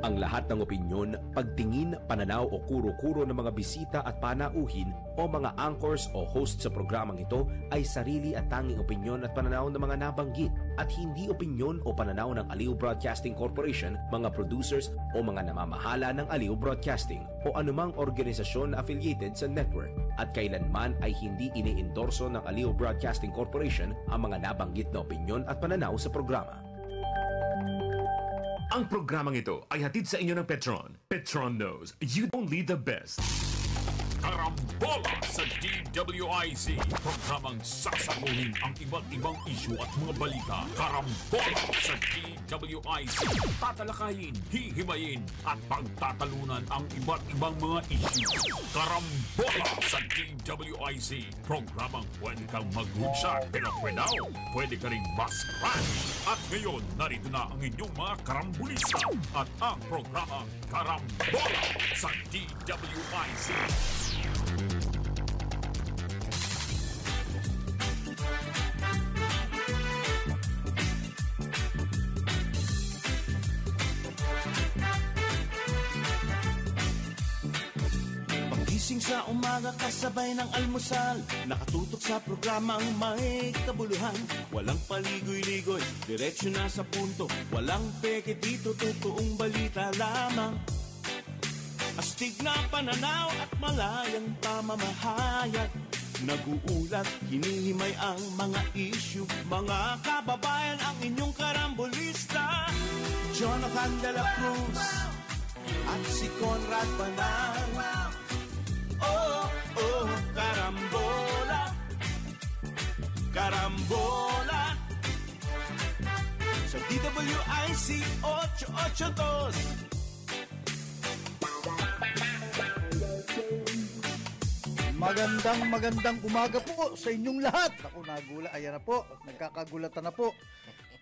Ang lahat ng opinyon, pagtingin, pananaw o kuro-kuro ng mga bisita at panauhin o mga anchors o host sa programang ito ay sarili at tanging opinyon at pananaw ng mga nabanggit at hindi opinyon o pananaw ng Aliw Broadcasting Corporation, mga producers o mga namamahala ng Aliw Broadcasting o anumang organisasyon na affiliated sa network at kailanman ay hindi iniendorso ng Aliw Broadcasting Corporation ang mga nabanggit na opinyon at pananaw sa programa. Ang programang ito ay hatid sa inyo ng Petron. Petron knows you only the best. Karambola sa DWIZ. Programang sasaguhin ang iba't ibang isyu at mga balita. Karambola sa DWIZ. Tatalakayin, hihimayin at pagtatalunan ang iba't ibang mga isyu. Karambola sa DWIZ. Programang pwede kang mag-good pero for now, pwede ka rin mas-crash. At ngayon, narito na ang inyong mga karambulista at ang programa Karambola sa DWIZ. Pagising sa umaga kasabay ng almusal, nakatutok sa programang may kabuluhan. Walang paligoy-ligoy, diretsyo na sa punto. Walang peke dito, totoong balita lamang. Astig na pananaw at malayang pamamahayag. Nag-uulat, hinihimay ang mga issue. Mga kababayan, ang inyong karambulista Jonathan De La Cruz at si Conrad Banal. Oh, oh, karambola, karambola sa DWIC 882. Magandang umaga po sa inyong lahat. Ako, nagula, ayan na po, nagkakagulatan na po.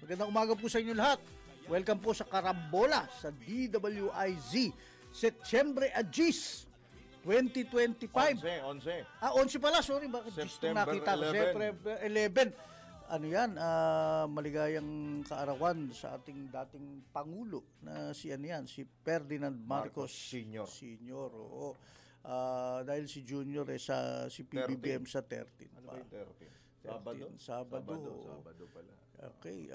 Magandang umaga po sa inyong lahat. Welcome po sa Karambola sa DWIZ Setyembre Agis 2025. 11. 11 pala, sorry, bakit September nakita 11. September 11. Ano yan, maligayang kaarawan sa ating dating Pangulo na si si Ferdinand Marcos Sr. Oo. Dahil si Junior si PBBM 13. sa 13. Ano ba yung 13? Sabado pala. Okay.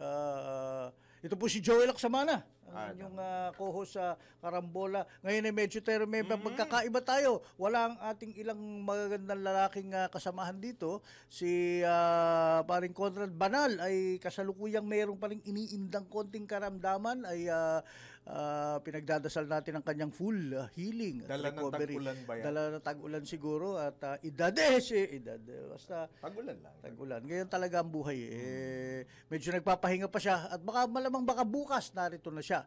Ito po si Joel Aksamana, ang inyong co-host sa Karambola. Ngayon ay medyo may magkakaiba tayo. Wala ang ating ilang magagandang lalaking kasamahan dito. Si paring Conrad Banal ay kasalukuyang mayroong paling iniindang konting karamdaman ay pinagdadasal natin ang kanyang full healing at recovery. Dala ng tag-ulan ba yan? Dala ng tag-ulan siguro at edad. Basta tag-ulan lang. Tag-ulan. Ngayon talaga ang buhay. Medyo nagpapahinga pa siya at baka bukas narito na siya.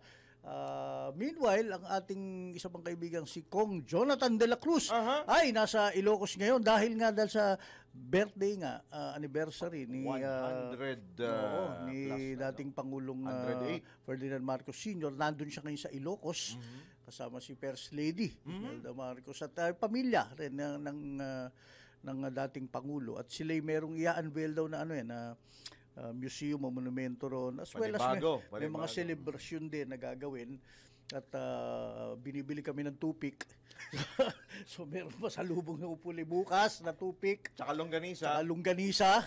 Meanwhile, ang ating isa pang kaibigang si Kong Jonathan De La Cruz ay nasa Ilocos ngayon dahil sa birthday anniversary ni dating Pangulong Ferdinand Marcos Sr. Nandun siya ngayon sa Ilocos kasama si First Lady Imelda Marcos at pamilya rin ng dating Pangulo at sila'y merong i-unveil daw na museum o monumento ron as well as may mga celebration din na gagawin at binibili kami ng tupik. So meron pa sa lubong na upuli bukas na tupik tsaka longganisa.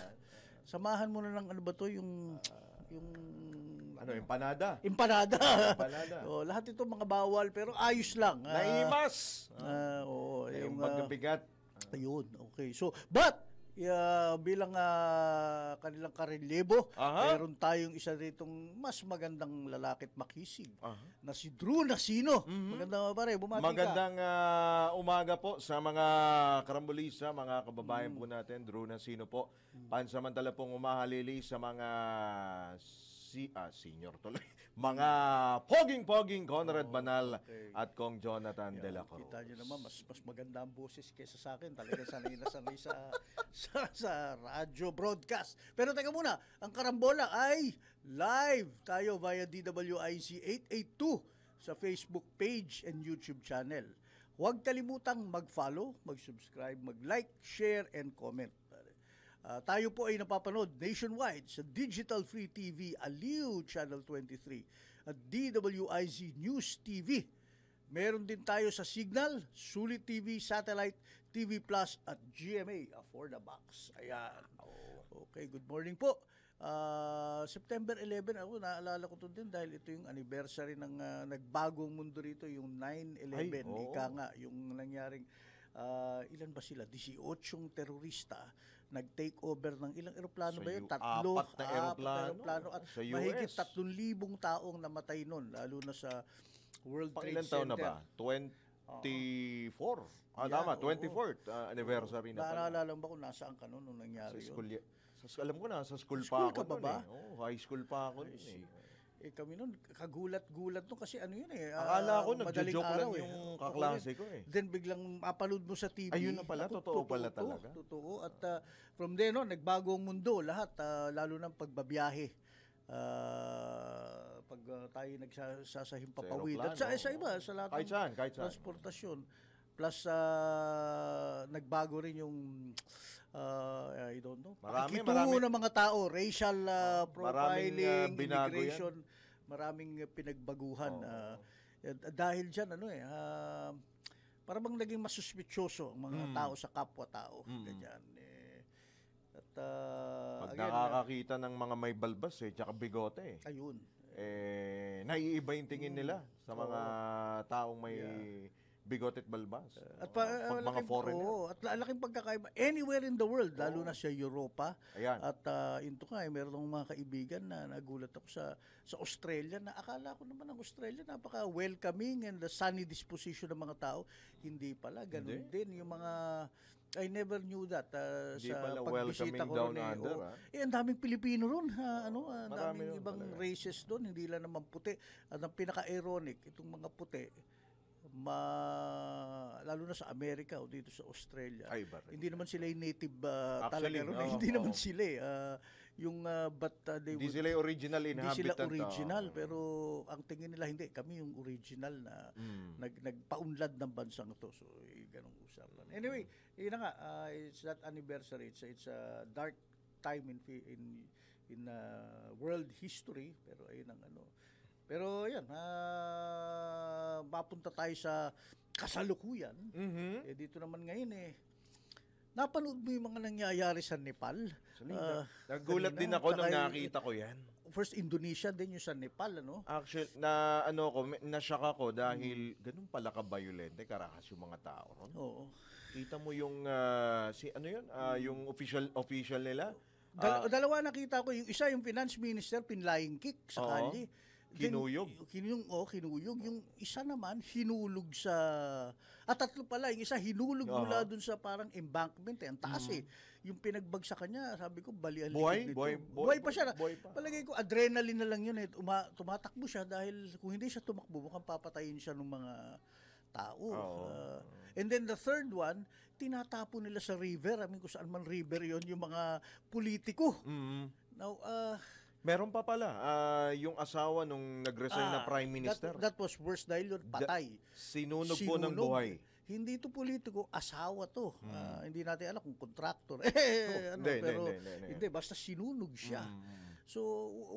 Samahan mo na ng yung empanada. Lahat ito mga bawal pero ayos lang. Naimas. Yung pagkabigat. Ayun, okay. So, but bilang kanilang karelyebo, meron tayong isa ditong mas magandang lalaki at makisig na si Drew Nasino. Magandang bumati ka. Magandang umaga po sa mga karambulisa, mga kababayan po natin. Drew Nasino po. Pansamantala pong umahalili sa mga senior tuloy. Mga poging Conrad Banal at Kong Jonathan De La Cruz. Kita nyo naman, mas maganda ang boses kaysa sa akin. Talaga sanay sa radyo broadcast. Pero teka muna, ang Karambola ay live tayo via DWIC 882 sa Facebook page and YouTube channel. Huwag kalimutang mag-follow, mag-subscribe, mag-like, share, and comment. Tayo po ay napapanood nationwide sa Digital Free TV Aliw Channel 23 at DWIZ News TV. Meron din tayo sa Signal, Sulit TV, Satellite, TV Plus at GMA for the Box. Ayan. Okay, good morning po. September 11, ako naalala ko to din dahil ito yung anniversary ng nagbagong mundo rito, yung 9/11. Ika nga, yung nangyaring, ilan ba sila? 18 terorista nag-take over ng ilang eroplano ba yun? Apat na eroplano at sa US. mahigit 3,000 taong namatay nun, lalo na sa World Trade Ilang taon na Center. ba? 24. Tama, 24th anniversary na pala. Naalala mo ba kung nasaan ka noon nung nangyari Sa yun? school, alam ko na, sa school School pa ka ako pa ba? nun eh. High school pa ako nun eh. Kami noon, kagulat-gulat nun kasi ano yun eh. Akala ko madaling nagjo-joke lang araw yung Ako kaklase rin. ko eh. Then biglang mapanood mo sa TV. Ayun na pala, totoo pala talaga. Totoo. At from then on, nagbago ang mundo lahat, lalo ng pagbabiyahe. Pag tayo nagsasahing papawid. At sa iba, sa lahat kahit saan. transportasyon. Plus, nagbago rin yung, I don't know, pakikitungo ng mga tao, racial profiling, immigration, maraming pinagbaguhan. Dahil dyan, parang bang naging masuspitsyoso ang mga tao sa kapwa-tao. Ganyan. At, pag nakakakita ng mga may balbas tsaka bigote ayun. Naiiba yung tingin nila sa mga taong may bigote at balbas. At pag mga foreigner. at laking pagkakaiba anywhere in the world, lalo na sa Europa. Ayan. At into nga, meron akong mga kaibigan na nagulat ako sa Australia, na akala ko naman ang Australia napaka welcoming and the sunny disposition ng mga tao. Hindi pala, ganun din yung mga I never knew that Hindi sa pala pagbisita welcoming ko down ron. under, ang daming Pilipino ron. Ang Marami daming ron ibang talaga. races doon, hindi lang naman puti. At ang pinaka-ironic, itong mga puti, lalo na sa Amerika o dito sa Australia. Hindi naman sila yung native talaga ron. Hindi naman sila Hindi sila yung original hindi inhabitant. sila original, pero ang tingin nila hindi, kami yung original na nagpaunlad ng bansang to. So, ganong usapan. Anyway, yun na nga, it's that anniversary. It's a dark time in world history, pero ayun ang ano. Pero yan, mapunta tayo sa kasalukuyan. Dito naman ngayon napanood mo yung mga nangyayari sa Nepal? Nagulat din ako nung nakita ko yan. First Indonesia, then yung sa Nepal, ano? Actually, na-shock ako dahil ganun pala ka-violente, karakas yung mga tao ron. Oo. Kita mo yung, yung official nila. Dalawa nakita ko. Yung isa, yung finance minister, pinlying kick sa kalye. Kinuyog. Kinuyog. Yung isa naman, hinulog sa... tatlo pala. Yung isa, hinulog mula dun sa parang embankment. Ang taas Yung pinagbagsakan niya, sabi ko, balian Buhay? Buhay pa siya. Buhay pa. Palagay ko, adrenaline na lang yun. Tumatakbo siya dahil kung hindi siya tumakbo, mukhang papatayin siya ng mga tao. And then the third one, tinatapo nila sa river. Kung saan man river yon yung mga politiko. Now, meron pa pala, yung asawa nung nag-resign na prime minister. That was worse dahil yun, patay. Sinunog po ng buhay. Hindi to politiko, asawa to. Hindi natin alam kung contractor. Hindi, basta sinunog siya. So,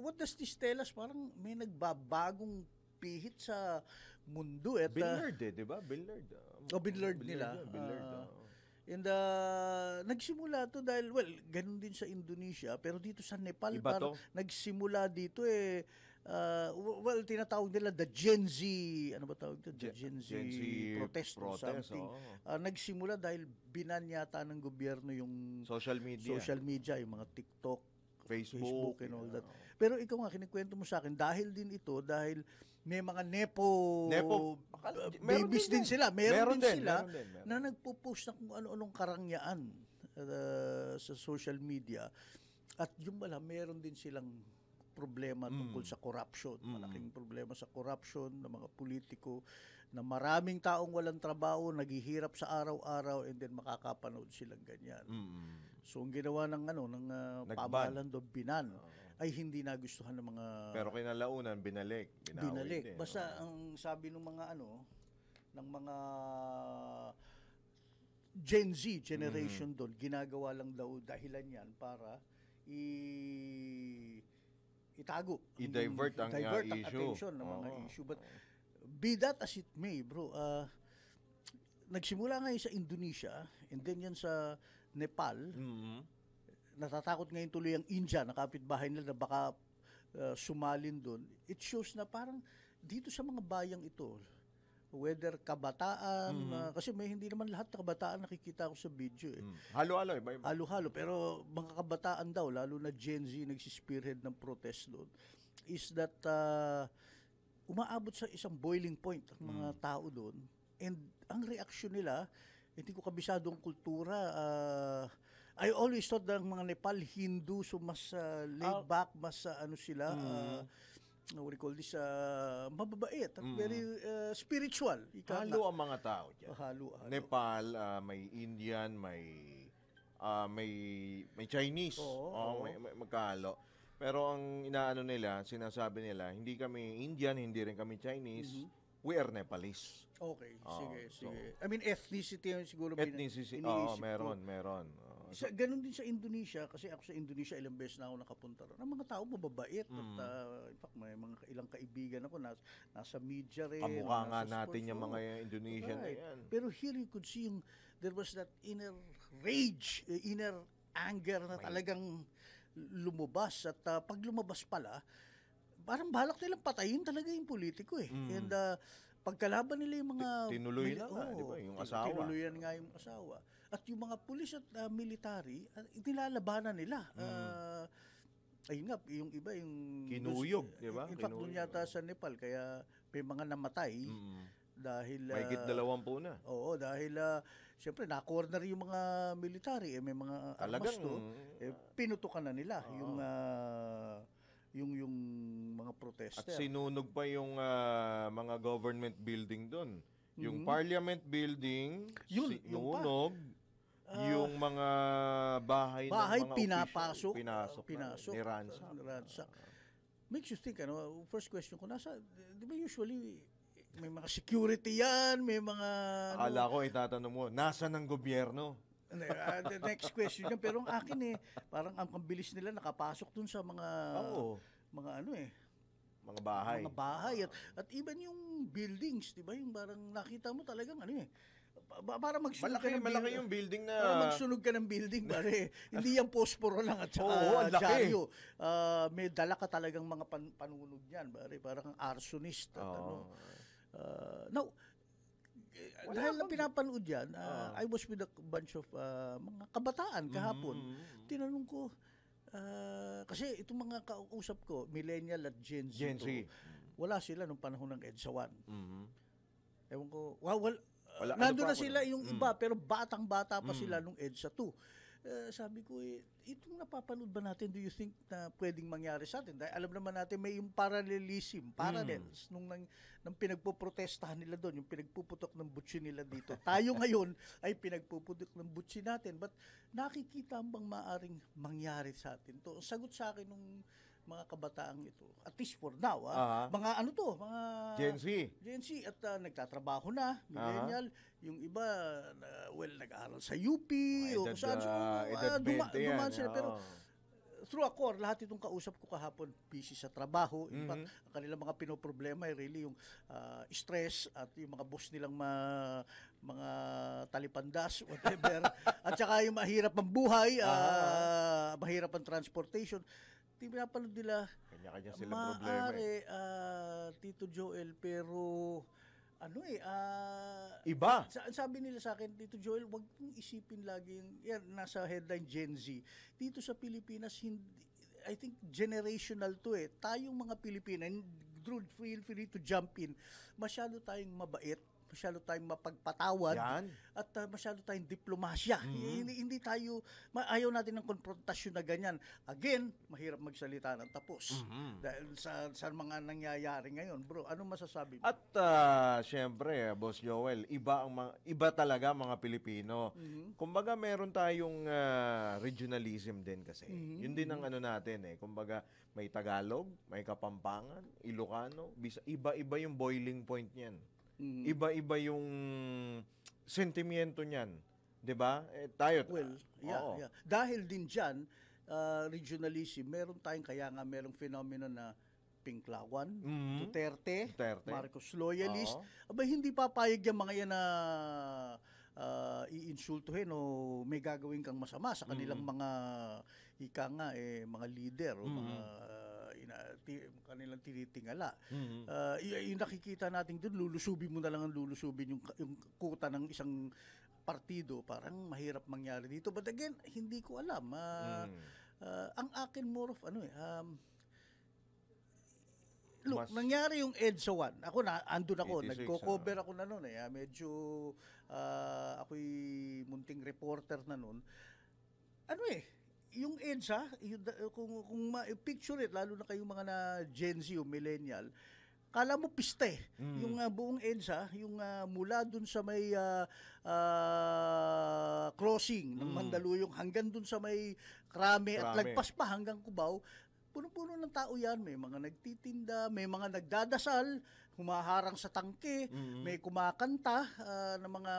what does this tell us? Parang may nagbabagong pihit sa mundo. Billard di ba? Billard. Billard nila. And nagsimula to dahil, ganun din sa Indonesia, pero dito sa Nepal, parang nagsimula dito tinatawag nila the Gen Z, ano ba tawag ito? Gen Z protest or something. Nagsimula dahil binanyata ng gobyerno yung social media, yung mga TikTok, Facebook and all that. Pero ikaw nga, kinikwento mo sa akin, dahil may mga nepo babies din sila. Meron din sila na nagpo-post na kung ano-anong karangyaan sa social media. At yung meron din silang problema tungkol sa corruption. Malaking problema sa corruption ng mga politiko, na maraming taong walang trabaho, naghihirap sa araw-araw, and then makakapanood silang ganyan. So, ang ginawa ng pamahalaan doon, binan, ay hindi nagustuhan ng mga... Pero kinalaunan, binalik. Basta ang sabi ng mga ng mga Gen Z generation doon, ginagawa lang daw dahilan yan para itago. I-divert ang issue. attention ng mga issue. But be that as it may, bro, nagsimula ngayon sa Indonesia, and then yan sa Nepal, natatakot ngayon tuloy ang India, na kapitbahay nila na baka sumalin doon. It shows na parang dito sa mga bayang ito, whether kabataan, kasi may hindi naman lahat ng kabataan nakikita ko sa video. Halo-halo, iba-iba. Halo-halo, pero mga kabataan daw, lalo na Gen Z, nagsispearhead ng protest doon, is that umaabot sa isang boiling point ang mga tao doon. And ang reaksyon nila, hindi ko kabisado ang kultura. I always thought na mga Nepal, Hindu, so mas laid back, mas ano sila, what do you call this, mababait, at very spiritual. Halo ang mga tao dyan. Halo. Nepal, may Indian, may Chinese. May magkahalo. Pero ang inaano nila, sinasabi nila, hindi kami Indian, hindi rin kami Chinese. We are Nepalese. Okay, sige. I mean, ethnicity yung siguro Ethnicity, meron. Ganun din sa Indonesia, kasi ako sa Indonesia ilang beses na ako nakapunta ron. Ang mga tao mababait. At, in fact, may mga ilang kaibigan ako nasa media rin. Kamukha nga natin yung mga Indonesian na yan. Pero here you could see there was that inner rage, inner anger na talagang lumabas. At pag lumabas pala, parang balak nilang patayin talaga yung politiko eh. And pagkalaban nila yung mga... Tinuloy na nga, di ba? Yung asawa. Tinuloyan nga yung asawa. At yung mga pulis at military, nilalabanan nila. Ayun nga, yung iba, yung... Kinuyog, di ba? In fact, doon yata sa Nepal, kaya may mga namatay. Dahil... Mahigit 20 na. Oo, dahil... Siyempre, na-corner yung mga military. May mga armas to. Pinutukan na nila yung mga protester. At sinunog pa yung mga government building doon. Yung parliament building, sinunog. Yung mga bahay ng mga pinapasok. Pinasok. Niransak. Makes you think, first question ko, di ba usually, may mga security yan, may mga... Akala ko, itatanong mo, nasa ng gobyerno? The next question yan. Pero ang akin parang ang bilis nila nakapasok dun sa mga mga bahay. Mga bahay. At even yung buildings, di ba? Yung parang nakita mo talagang para magsunog ka ng malaki yung building na... Para magsunog ka ng building, pare. Hindi yung posporo lang at saka dyaryo. May dala ka talagang mga panunog yan, pare. Parang arsonist. Now, dahil na pinapanood yan, I was with a bunch of mga kabataan kahapon. Tinanong ko, kasi itong mga kausap ko, millennial at Gen Z. Wala sila nung panahon ng EDSA 1. Ewan ko, nandun na sila yung iba, pero batang-bata pa sila nung EDSA 2. Sabi ko, itong napapanood ba natin, do you think na pwedeng mangyari sa atin? Dahil alam naman natin may yung parallels nung pinagpoprotestahan nila doon, yung pinagpuputok ng butsi nila dito. Tayo ngayon ay pinagpuputok ng butsi natin. But nakikita bang maaring mangyari sa atin to? Sagot sa akin nung mga kabataang ito, at least for now, mga mga Gen Z at nagtatrabaho na, millennial, yung iba, nag-aaral sa UP, o saan, dumaan sila, pero through ako, lahat itong kausap ko kahapon, busy sa trabaho, in fact, ang kanilang mga pinoproblema ay really yung stress at yung mga boss nilang mga talipandas, whatever, at saka yung mahirap ang buhay, mahirap ang transportation. Pinapanood nila, kanya-kanya silang problema. Tito Joel, pero iba. Sabi nila sa akin, Tito Joel, wag mong isipin lagi yan, nasa headline Gen Z. Dito sa Pilipinas, I think generational to Tayong mga Pilipino, Drew, feel free to jump in. Masyado tayong mabait, masyado tayong mapagpatawad, at masyado tayong diplomasya. Hindi tayo, ayaw natin ng konfrontasyon na ganyan. Again, mahirap magsalita ng tapos. Dahil sa mga nangyayari ngayon. Bro, anong masasabi mo? At syempre, Boss Joel, iba talaga mga Pilipino. Kumbaga, meron tayong regionalism din kasi. Yun din ang natin Kumbaga, may Tagalog, may Kapampangan, Ilocano, iba-iba yung boiling point niyan. Iba-iba yung sentimiento niyan, 'di ba? Tayo. Well, yeah. Dahil din diyan, regionalism, meron tayong, kaya nga merong phenomenon na Pinklawan, Mhm. Duterte, Duterte. Marcos loyalist. Oo. Aba, hindi papayag yung mga yan na iinsultuhin o may gagawin kang masama sa kanilang mga ika nga mga leader o mga kanilang tinitingala. Yung nakikita natin doon, lulusubin mo na lang ang lulusubin yung kuta ng isang partido, parang mahirap mangyari dito. But again, hindi ko alam. Ang akin more of look, nangyari yung EDSA 1. Ako andun ako, 86, nagko-cover ako na noon medyo ako'y munting reporter na noon. Yung EDSA, kung picture it, lalo na kayong mga na Gen Z o millennial, kala mo pista yung buong EDSA, yung mula dun sa may crossing ng Mandaluyong hanggang dun sa may Krame at lagpas pa hanggang Cubao, puno-puno ng tao yan. May mga nagtitinda, may mga nagdadasal, humaharang sa tangke, may kumakanta ng mga...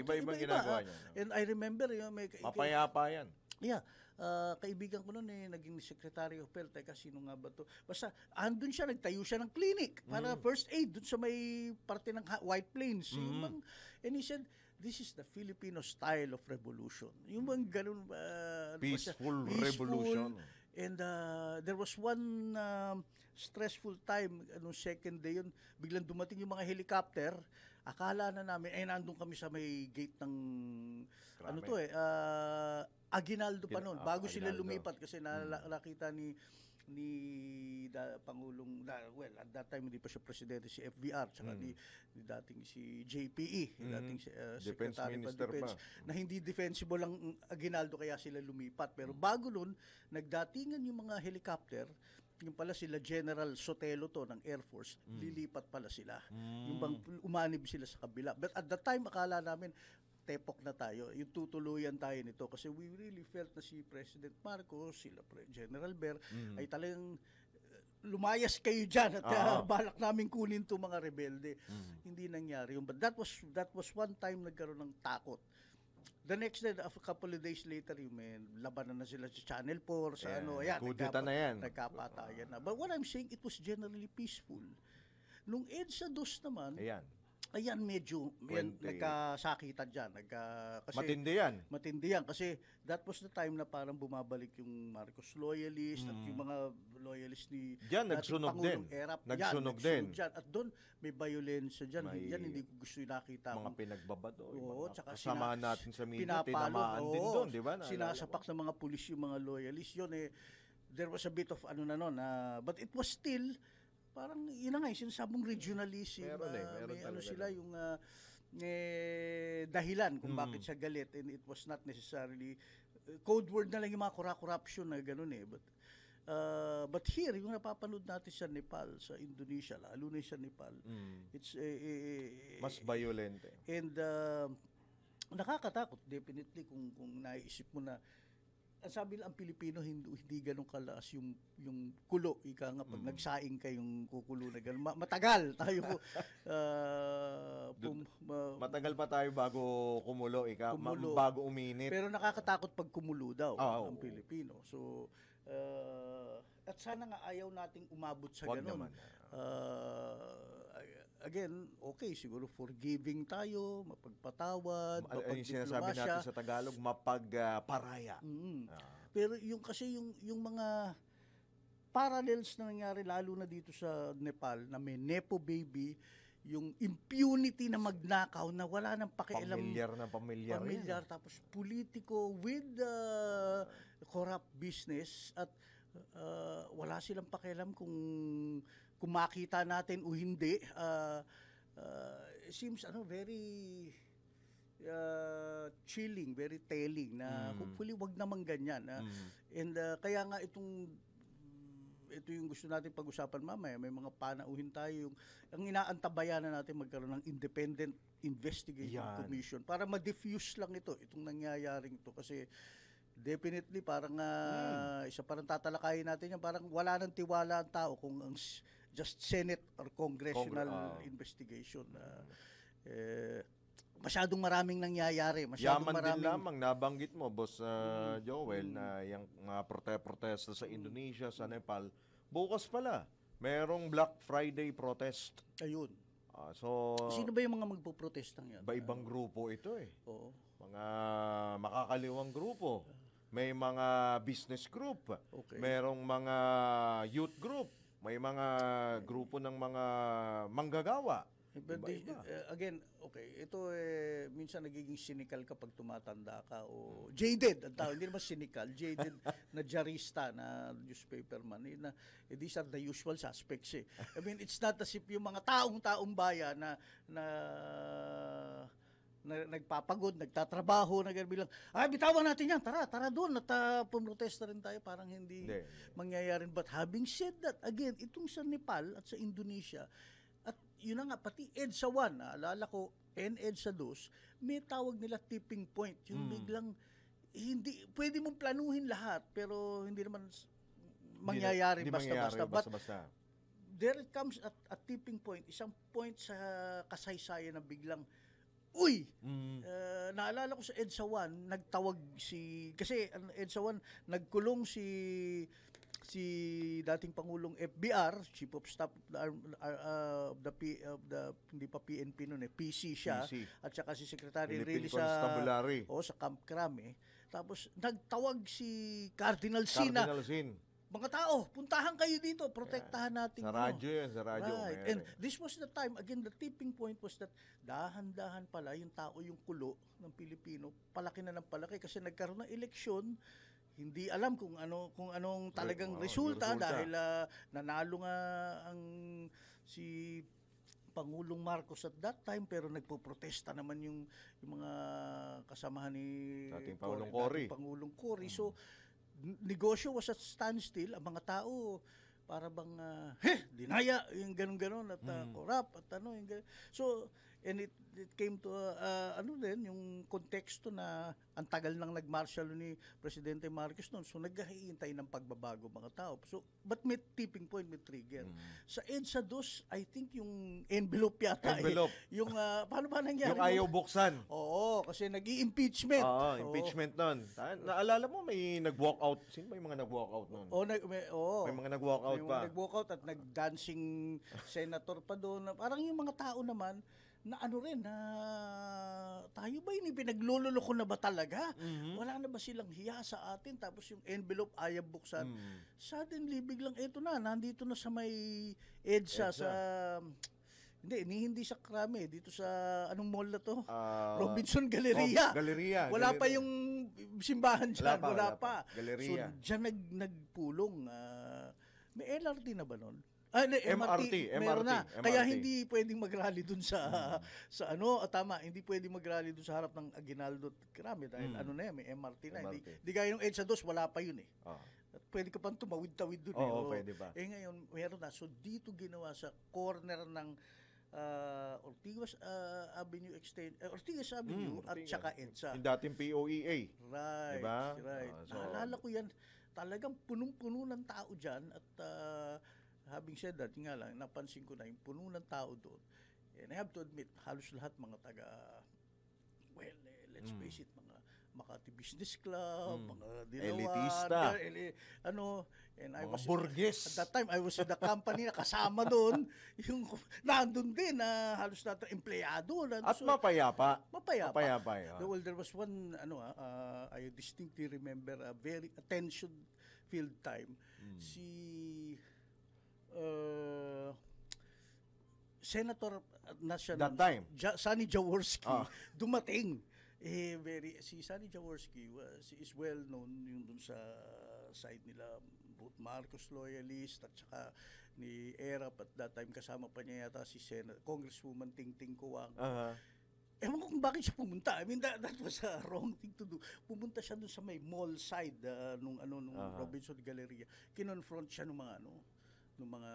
Iba-ibang ginagawa niya. And I remember, Mapayapa yan. Yeah. Kaibigan ko noon naging Secretary of Health. Teka, sino nga ba to? Basta, andun siya, nagtayo siya ng clinic para first aid dun sa may parte ng White Plains. And he said, this is the Filipino style of revolution. Yung bang ganun... Peaceful revolution. And there was one stressful time, second day yun, biglang dumating yung mga helicopter. Akala na namin, nandun kami sa may gate ng, Aguinaldo pa noon, bago sila lumipat kasi nakita ni Pangulong, at that time hindi pa siya presidente, si FVR, tsaka ni dating si JPE, dating Secretary of Defense, na hindi defensible ang Aguinaldo kaya sila lumipat. Pero bago nun, nagdatingan yung mga helicopter, yung pala sila General Sotelo to ng Air Force, lilipat pala sila. Yung bang umanib sila sa kabila. But at that time, akala namin, tepok na tayo, yung tutuluyan tayo nito kasi we really felt na si President Marcos, sila General Ber, ay talagang lumayas kayo dyan at balak namin kunin to mga rebelde. Hindi nangyari yun. But that was one time nagkaroon ng takot. The next day, a couple of days later, labanan na sila sa Channel 4, sa kudeta na yan. Nagkapatayan na. But what I'm saying, it was generally peaceful. Nung EDSA 2 naman, ayan, medyo nagkasakitan dyan. Kasi, matindi yan. Kasi that was the time na parang bumabalik yung Marcos loyalist at yung mga loyalist ni nagsunog din. Nagsunog din. At doon, may violence dyan. Yan hindi ko gusto yung nakita. Mga pinagbabato. Kasamahan natin sa media, tinamaan din doon, di ba? Sinasapak ng mga pulis yung mga loyalist. Yun there was a bit of but it was still parang yun na nga, sinasabong regionalism. Meron sila yung dahilan kung bakit siya galit, and it was not necessarily code word na lang yung mga corruption na gano'n but here, yung napapanood natin sa Nepal, sa Indonesia, lalo na sa Nepal, it's mas violent. And nakakatakot definitely kung naisip mo na ang sabi lang, ang Pilipino hindi ganun kalaas yung kulo. Ika nga, pag nagsaing ka yung kukulo na ganun. Matagal tayo. Matagal pa tayo bago kumulo. Bago uminit. Pero nakakatakot pag kumulo daw ang Pilipino. So, at sana nga ayaw nating umabot sa ganun. Again, okay, siguro forgiving tayo, mapagpatawad, yung sinasabi natin sa Tagalog, mapagparaya. Pero yung kasi yung mga parallels na nangyari lalo na dito sa Nepal na may Nepo baby, yung impunity na magnakaw na wala nang pakialam. Pamilyar tapos politiko with corrupt business at wala silang pakialam kung makita natin o hindi. Seems very chilling, very telling na hopefully wag naman ganyan. And kaya nga ito yung gusto natin pag-usapan mamaya. May mga panauhin tayo. Ang inaantabayan na natin magkaroon ng independent investigation commission para ma-diffuse lang itong nangyayaring ito. Kasi definitely parang isa parang tatalakayin natin yan. Parang wala nang tiwala ang tao kung ang just Senate or congressional investigation. masyadong maraming nangyayari, masyadong Yaman din maraming lamang, nabanggit mo, Boss Joel, na yung mga protesta sa Indonesia, sa Nepal, bukas pala, merong Black Friday protest. ayun. So, Sino ba yung mga magpoprotestang yan? iba-ibang grupo ito eh. Oo. Mga makakaliwang grupo. May mga business group. Okay. Merong mga youth group. May mga grupo ng mga manggagawa. But Iba-iba. again, okay, ito minsan nagiging cynical kapag tumatanda ka o jaded ang tao, hindi naman cynical, jaded na diarista na newspaperman. These are the usual suspects eh. I mean, it's not as if yung mga taong bayan na nagpapagod, nagtatrabaho, bilang, bitawan natin yan, tara doon, at pumrotesta rin tayo, parang hindi mangyayari. But having said that, again, itong sa Nepal at sa Indonesia, at yun na nga, pati EDSA 1, naalala ko, EDSA 2, may tawag nila tipping point. Yung biglang, hindi, pwede mong planuhin lahat, pero hindi naman mangyayari basta-basta. But there comes a tipping point, isang point sa kasaysayan na biglang, naalala ko sa EDSA 1, nagtawag kasi ang EDSA 1, nagkulong si dating Pangulong FBR, Chief of Staff of the hindi pa PNP noon PC siya, at saka si Secretary Really sa Camp Crame. Tapos nagtawag si Cardinal Sin. Mga tao, puntahan kayo dito, protektahan natin. Sa radyo yan, sa radyo. Right. And this was the time, again, the tipping point was that dahan-dahan pala yung tao, yung kulo ng Pilipino, palaki na ng palaki kasi nagkaroon ng eleksyon, hindi alam kung anong talagang resulta dahil nanalo nga ang si Pangulong Marcos at that time, pero nagpoprotesta naman yung mga kasamahan ni dating Pangulong Cory. So negosyo was at standstill. Ang mga tao para bang dinaya yung ganun at corrupt at yung ganun. So and it came to yung konteksto na ang tagal nang nagmartial ni Presidente Marcos noon. So naghihintay ng pagbabago mga tao. So but may tipping point, may trigger. Sa EDSA 2, I think yung envelope yata. Yung paano ba nangyari? Yung ayaw buksan. Oo, kasi nag-i-impeachment. Impeachment noon. Naalala mo may nag-walk out. Sino ba yung mga nag-walk out noon? May mga nag-walk out pa. May mga nag-walk out at nag-dancing senator pa doon. Parang yung mga tao naman na tayo ba yun, pinaglululoko na ba talaga? Wala na ba silang hiya sa atin? Tapos yung envelope ayaw buksan. Suddenly, biglang nandito na sa may EDSA. sa hindi sa Krame, dito sa anong mall na to? Robinson Galleria. Wala pa yung simbahan dyan. Wala pa. Galleria. So, dyan nagpulong. May LRT na ba nun? MRT. Meron na. Kaya hindi pwedeng mag-rally dun sa tama, hindi pwedeng mag-rally dun sa harap ng Aguinaldo at Krame dahil may MRT na. Hindi gaya ng EDSA 2, wala pa yun eh. At pwede ka pang tumawid-tawid dun eh. Pwede ba? Ngayon, meron na. So dito ginawa sa corner ng Ortigas Avenue Ortigas Avenue at saka EDSA. Yung dating POEA. Right. Diba? Right. Naalala ko yan. Talagang punong-puno ng tao dyan at having said that, nga lang, napansin ko na yung puno ng tao doon. And I have to admit, halos lahat mga let's face it, mga Makati Business Club, mga Dilawan, elitista. And I mga was burgess. At that time, I was in the company na kasama doon, yung nandun din na halos lahat ng empleyado. At mapayapa. Mapayapa. Well, there was one, I distinctly remember a very attention-filled time. Senator National that time Sonny Jaworski dumating si Sonny Jaworski is well known yung dun sa side nila, both Marcos loyalist at saka ni Erap at that time kasama pa niya yata si Congresswoman Tingting Kuwang. Ewan ko kung bakit siya pumunta. I mean, that was a wrong thing to do. Pumunta siya dun sa may mall side nung Robinson Galleria. Kinonfront siya nung mga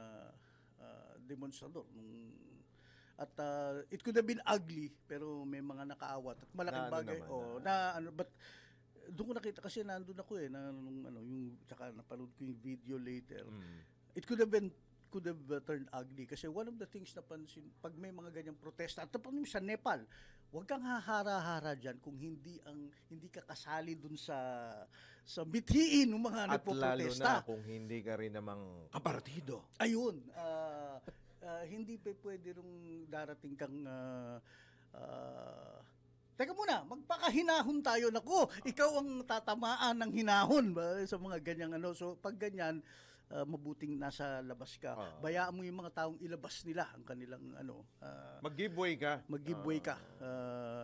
demonstrador at it could have been ugly pero may mga nakaawat at malaking bagay but doon ko nakita kasi nandoon ako yung tsaka napanood ko yung video later. It could have turned ugly kasi one of the things napansin pag may mga ganyang protesta at tapos sa Nepal Huwag kang hahara-hara diyan kung hindi ka kasali dun sa mithiin ng mga At lalo nagpoprotesta. na kung hindi ka rin namang kapartido. Ayun, hindi pwede rong darating kang teka muna, magpakahinahon tayo. Nako, ikaw ang tatamaan ng hinahon ba, sa mga ganyang ano. So, pag ganyan, mabuting nasa labas ka. Bayaan mo yung mga taong ilabas nila ang kanilang ano. Mag-giveaway ka. Mag-giveaway ka.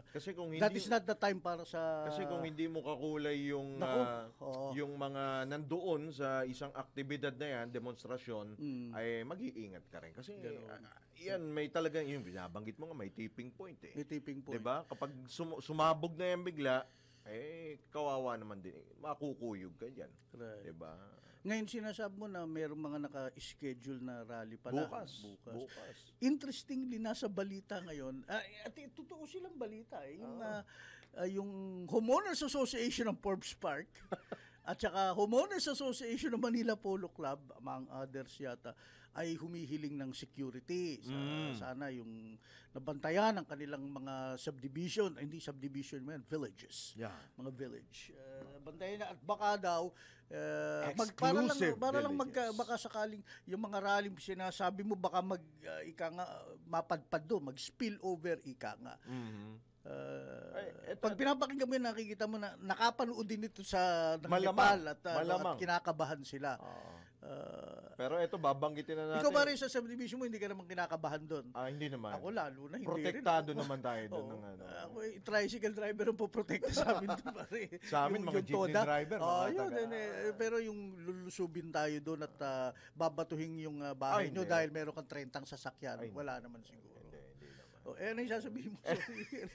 Kasi kung hindi That is not the time para sa... Kasi kung hindi mo kakulay yung Naku, oo. yung mga nandoon sa isang aktibidad na yan, demonstrasyon, ay mag-iingat ka rin. Kasi yan, may talagang, yung binabanggit mo nga, may tipping point eh. May tipping point. Diba? Kapag sumabog na yan bigla, kawawa naman din. Makukuyog ka dyan. Right. Diba? Ngayon sinasabi mo na mayroong mga naka-schedule na rally pala. Bukas. Interestingly, nasa balita ngayon, at totoo silang balita yung Homeowners Association ng Forbes Park at saka Homeowners Association ng Manila Polo Club, among others yata, ay humihiling ng security. Sana yung nabantayan ng kanilang mga subdivision, hindi subdivision man, villages. Yeah. Mga village. Bantayan na at baka daw Exclusive para lang villages. baka sakaling yung mga rally sinasabi mo baka mapadpad do, mag-spill over ika nga. Pag pinapakinggan mo yun, nakikita mo na nakapanood din ito sa Nepal at kinakabahan sila. Pero ito, babanggitin na natin. Ikaw ba rin sa subdivision mo, hindi ka naman kinakabahan doon? Hindi naman. Ako lalo na hindi Protektado rin. naman tayo doon. ng ano. Ako, tricycle driver ang poprotekta sa amin doon. Pare. Sa amin, mga jeepney driver. Pero yung lulusubin tayo doon at babatuhin yung bahay nyo dahil meron kang 30 sasakyan. Wala naman siguro. Ano yung sasabihin mo?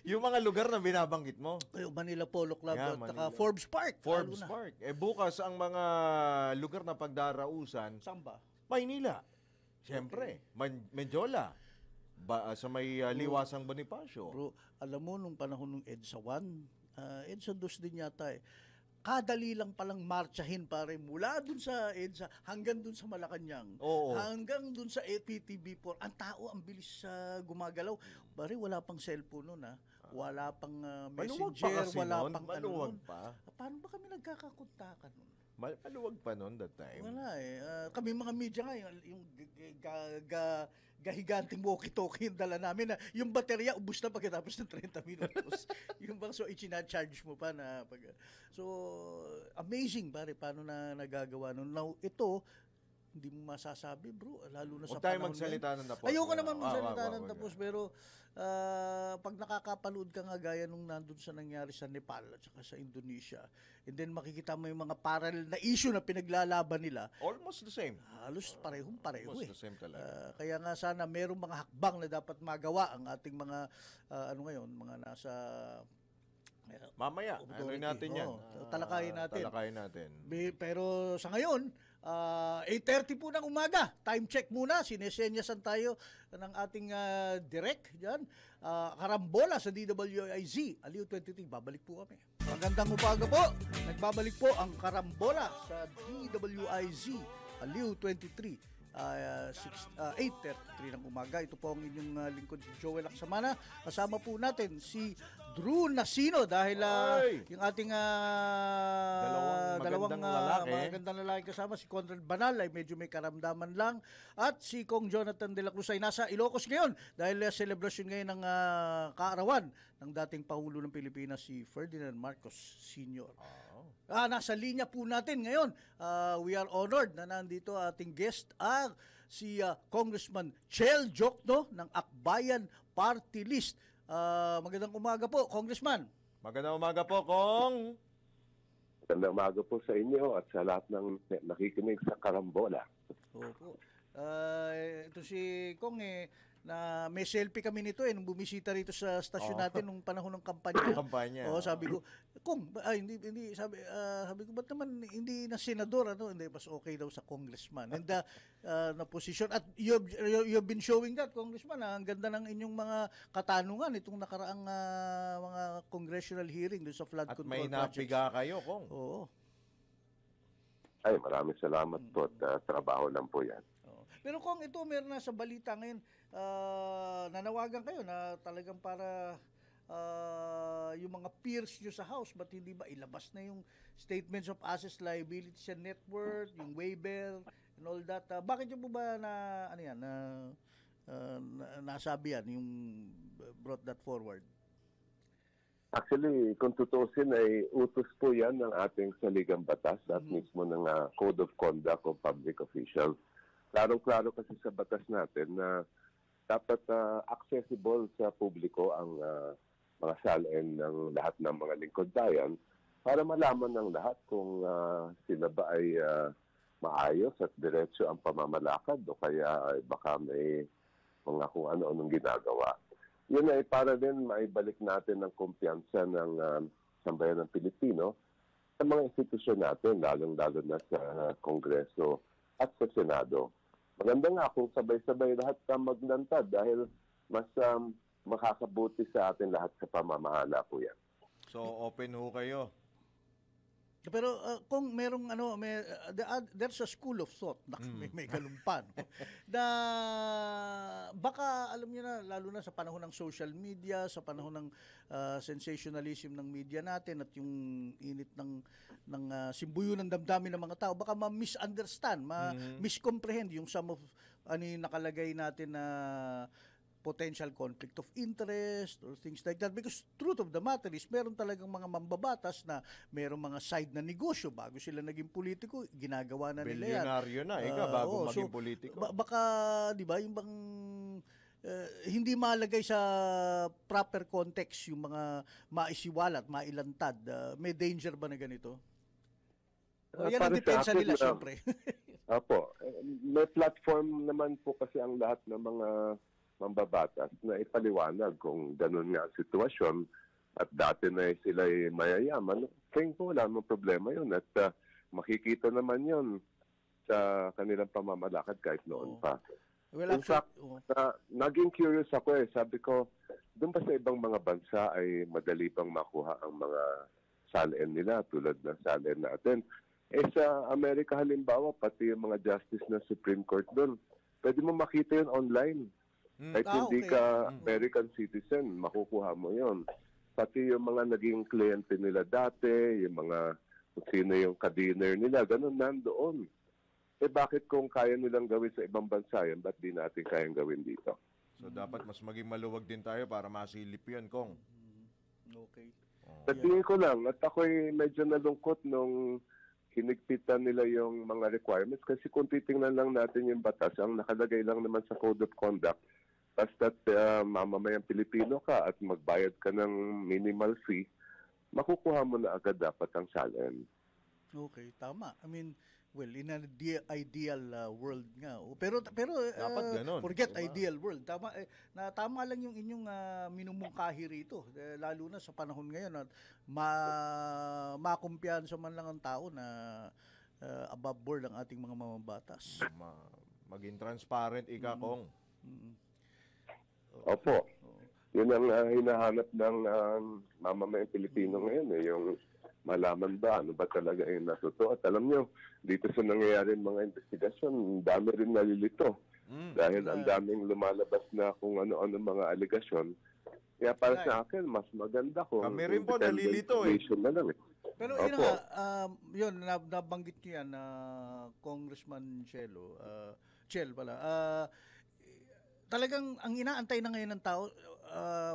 Yung mga lugar na binabanggit mo. Manila Polo Club at saka Forbes Park. Forbes Park. Bukas ang mga lugar na pagdarausan. Saan ba? Maynila. Siyempre. Menjola. Sa may Liwasang Bonifacio. Bro, alam mo, nung panahon ng EDSA 1, EDSA 2 din yata kadali lang palang marchahin pare mula dun sa EDSA hanggang dun sa Malacanang. Hanggang dun sa PTB4. Ang tao, ang bilis gumagalaw. Pare, wala pang cellphone nun Wala pang messenger, wala pang maluwag pa. Paano ba kami nagkakakontakan nun? Maluwag pa nun that time. Wala kami mga media nga, yung gahiganting walkie-talkie yung dala namin na yung baterya ubus na pagkatapos ng 30 minutos. Yung bang so i-charge mo pa na so amazing pare paano na nagagawa nun. Now ito hindi mo masasabi bro lalo na sa panahon. Huwag tayo magsalita ng tapos. Ayoko naman magsalita ng tapos pero pag nakakapanood ka nga gaya nung nandun sa nangyari sa Nepal at saka sa Indonesia and then makikita mo yung mga parallel na issue na pinaglalaban nila. Almost the same. Halos pareho-pareho Almost the same talaga. kaya nga sana merong mga hakbang na dapat magawa ang ating mga mga nasa mamaya, ano natin yan? Talakayin natin. Pero sa ngayon, 8:30 po ng umaga. Time check muna. Sinesenyasan tayo ng ating direct dyan. Karambola sa DWIZ. Aliw 23. Babalik po kami. Magandang umaga po. Nagbabalik po ang Karambola sa DWIZ. Aliw 23. 8:33 ng umaga. Ito po ang inyong lingkod si Joel Aksamana. Kasama po natin si Drew Nasino dahil yung ating dalawang magandang lalaki kasama, si Conrad Banal ay medyo may karamdaman lang at si Kong Jonathan de la Cruz ay nasa Ilocos ngayon dahil celebration ngayon ng kaarawan ng dating Pangulo ng Pilipinas si Ferdinand Marcos Sr. Nasa linya po natin ngayon. We are honored na nandito ating guest si Congressman Chel Jokno ng Akbayan Party List. Magandang umaga po, Congressman. Magandang umaga po, Kong. Magandang umaga po sa inyo at sa lahat ng nakikinig sa Karambola. Opo. Ito si Kong na may selfie kami nito nung bumisita rito sa stasyon natin nung panahon ng kampanya. Sabi ko, Kong, hindi sabi ko ba't naman hindi na senador hindi mas okay daw sa congressman. And na position at you've been showing that congressman ang ganda ng inyong mga katanungan itong nakaraang mga congressional hearing doon sa flood at control may projects. napiga kayo, Kong. Oo. Ay, maraming salamat po at trabaho lang po yan. Pero kung ito meron na sa balita ngayon, nanawagan kayo na talagang para yung mga peers nyo sa House, ba't hindi ba ilabas na yung statements of assets, liabilities, and net worth, yung waiver, and all that? Bakit nyo po ba nasabi yan, yung brought that forward? Actually, kung tutusin ay utos po yan ng ating saligang batas at mismo ng Code of Conduct of Public Officials. Klarong-klaro kasi sa batas natin na dapat accessible sa publiko ang mga salin ng lahat ng mga lingkod bayan para malaman ng lahat kung sila ba ay maayos at diretso ang pamamalakad o kaya ay baka may mga kung ano-anong ginagawa. Yun ay para din maibalik natin ang kumpiyansa ng sambayan ng Pilipino sa mga institusyon natin, lalong-lalo na sa Kongreso at sa Senado. Maganda nga kung sabay-sabay lahat maglantad dahil mas makakabuti sa atin lahat sa pamamahala po yan. So, open ho kayo. Pero kung merong there's a school of thought na may galumpan na baka alam niyo na, lalo na sa panahon ng social media, sa panahon ng sensationalism ng media natin at yung init ng simbuyo ng damdamin ng mga tao, baka ma-misunderstand, miscomprehend yung some of yung nakalagay natin na potential conflict of interest or things like that. Because truth of the matter is, meron talagang mga mambabatas na meron mga side na negosyo bago sila naging politiko, ginagawa na nila yan. Bilyonaryo na, bago maging politiko. Baka, di ba, yung bang hindi malagay sa proper context yung mga maisiwalat, mailantad. May danger ba na ganito? Yan ang depensa nila, syempre. Apo, may platform naman po kasi ang lahat ng mga mambabatas na ipaliwanag kung ganun nga ang sitwasyon at dati na sila ay mayayaman. Tingin ko wala namang problema yun at makikita naman yun sa kanilang pamamalakad kahit noon pa. Well, in fact, naging curious ako sabi ko, doon pa sa ibang mga bansa ay madali pang makuha ang mga salin nila tulad ng salin natin. Sa Amerika halimbawa, pati yung mga justice ng Supreme Court doon, pwede mo makita yun online. Kahit hindi ka American citizen, makukuha mo yon. Pati yung mga naging kliyente nila dati, yung mga kung sino yung ka-dinner nila, ganun nandoon. Bakit kung kaya nilang gawin sa ibang bansa yan, ba't di natin kayang gawin dito? So, dapat mas maging maluwag din tayo para masilip yun, Kong. Okay. Tingin ko lang, at ako'y medyo nalungkot nung hinigpitan nila yung mga requirements kasi kung titingnan lang natin yung batas, ang nakalagay lang naman sa Code of Conduct, basta't mamamayang Pilipino ka at magbayad ka ng minimal fee, makukuha mo na agad dapat ang salin. Okay, tama. I mean, well, in an ideal world nga. Pero dapat ganun, forget diba? Ideal world. Tama lang yung inyong minumungkahi rito. Lalo na sa panahon ngayon at makumpiyansa man lang ang tao na above board ang ating mga mamabatas. Maging transparent, Kong. Opo. Yun ang hinahanap ng mamamayang Pilipino ngayon. Yung malaman ba, ano ba talaga yung natuto. At alam nyo, dito sa nangyayari mga investigasyon, dami rin nalilito. Dahil ang daming lumalabas na kung ano-ano mga aligasyon. Kaya para sa akin, mas maganda kung kami rin po nalilito na lang. Pero yun nga, yun, nabanggit nyo yan, Congressman Chelo, Chel pala, talagang ang inaantay na ngayon ng tao,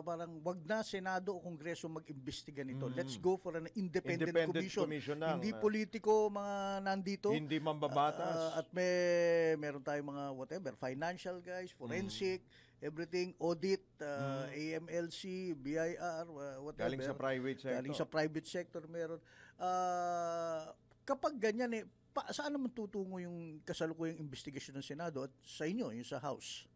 parang wag na Senado o Kongreso mag-imbestiga nito. Let's go for an independent commission hindi politiko mga nandito. Hindi mambabatas. At meron tayong mga whatever, financial guys, forensic, everything, audit, AMLC, BIR, whatever. Galing sa private sector. Galing sa private sector meron. Kapag ganyan saan naman tutungo yung kasalukuyang investigasyon ng Senado at sa inyo, yung sa House?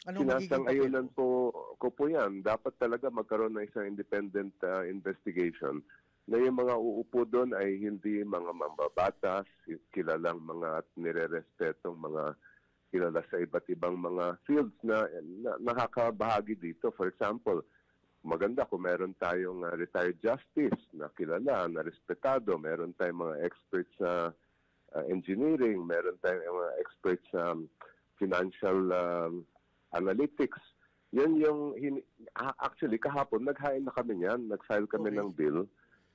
Sinasang-ayunan ko po yan. Dapat talaga magkaroon ng isang independent investigation na yung mga uupo doon ay hindi mga mambabatas, kilalang mga at nire-respetong mga kilala sa iba't ibang mga fields na nakakabahagi dito. For example, maganda kung meron tayong retired justice na kilala, na respetado, meron tayong mga experts sa engineering, meron tayong mga experts sa financial analytics. Yan yung, actually, kahapon, nag-hain na kami niyan. Nag-file kami Okay. ng bill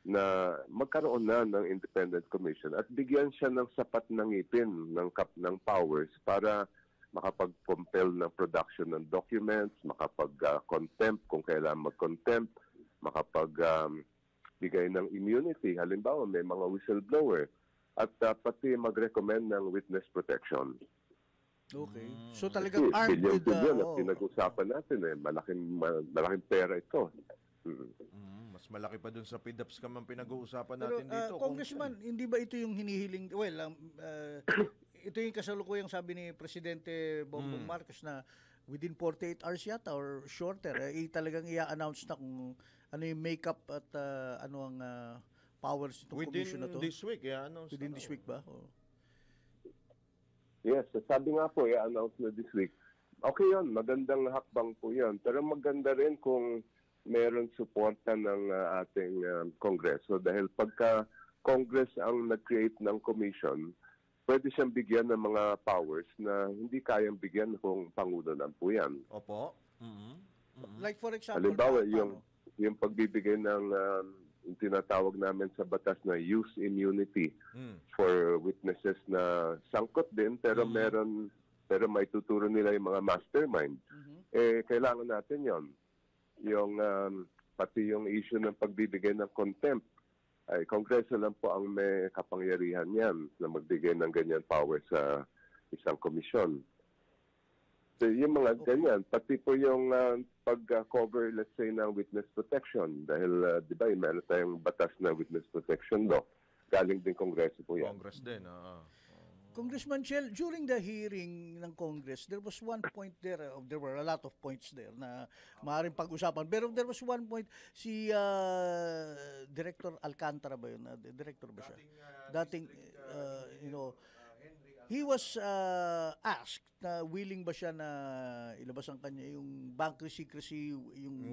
na magkaroon na ng independent commission at bigyan siya ng sapat na ngipin ng powers para makapag-compel ng production ng documents, makapag-contempt kung kailangan mag-contempt, makapag-bigay ng immunity. Halimbawa, may mga whistleblower at pati mag-recommend ng witness protection. Okay. So talagang armed with Billion at pinag-usapan natin malaking pera ito. Mas malaki pa dun sa PDAP scam ang pinag-uusapan Pero, natin dito. Congressman, hindi ba ito yung hinihiling, ito yung kasalukuyang sabi ni Presidente Bongbong Marcos na within 48 hours yata or shorter, talagang i-announce na kung ano yung makeup at ano ang powers ng commission na to. Within this week, announce Within this week ba? Yes, sabi nga po, i-announce na this week. Okay yun, magandang hakbang po yun. Pero maganda rin kung meron suporta ng ating Kongreso dahil pagka Congress ang nag-create ng commission, pwede siyang bigyan ng mga powers na hindi kayang bigyan kung Pangulo lang po yan. Opo. Like for example, Halimbawa, yung pagbibigay ng yung tinatawag namin sa batas na use immunity for witnesses na sangkot din pero pero may tuturo nila yung mga mastermind. Kailangan natin yon. Yung pati yung issue ng pagbibigay ng contempt ay Kongreso lang po ang may kapangyarihan yan na magbigay ng ganyan power sa isang komisyon. So, yung mga ganyan, pati po yung pag-cover, let's say, ng witness protection. Dahil, di ba, meron tayong batas na witness protection law. Galing din Kongreso po yan. Congress din. Congressman Chel, during the hearing ng Congress, there was one point there, there were a lot of points there na maaaring pag-usapan. Pero there was one point, si Director Alcantara ba yun? Director ba siya? Dating he was asked na willing ba siya na ilabas ang kanya yung bank secrecy, yung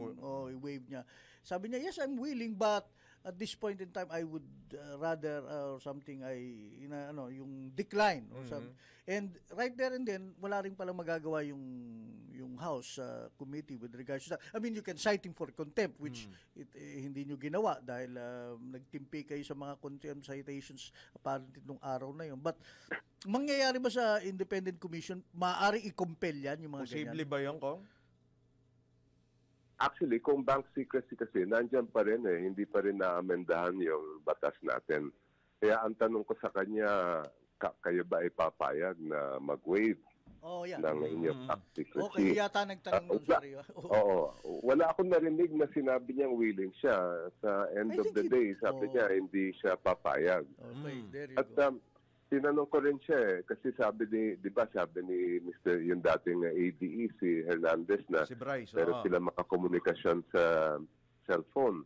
waive niya. Sabi niya, yes, I'm willing, but at this point in time, I would rather something yung decline or something. And right there and then, wala rin palang magagawa yung House committee with regards to that. I mean, you can cite him for contempt, which hindi nyo ginawa dahil nagtimpi kayo sa mga contempt citations apparently nung araw na yun. But mangyayari ba sa independent commission, maaari i-compel yan yung mga Posible ganyan? ba yun, Kong? Actually, kung bank secrecy kasi, nandyan pa rin hindi pa rin naamendahan yung batas natin. Kaya ang tanong ko sa kanya, kayo ba ipapayag na mag-waive ng inyong bank secrecy? Okay, yata nagtanong nun, sorry. Oo. Wala akong narinig na sinabi niyang willing siya. Sa end of the day, sabi niya, hindi siya papayag. Okay, there you At go. tinanong ko rin siya kasi sabi ni Mr. yung dating ADE, si Hernandez na Si Bryce, pero sila makakomunikasyon sa cellphone.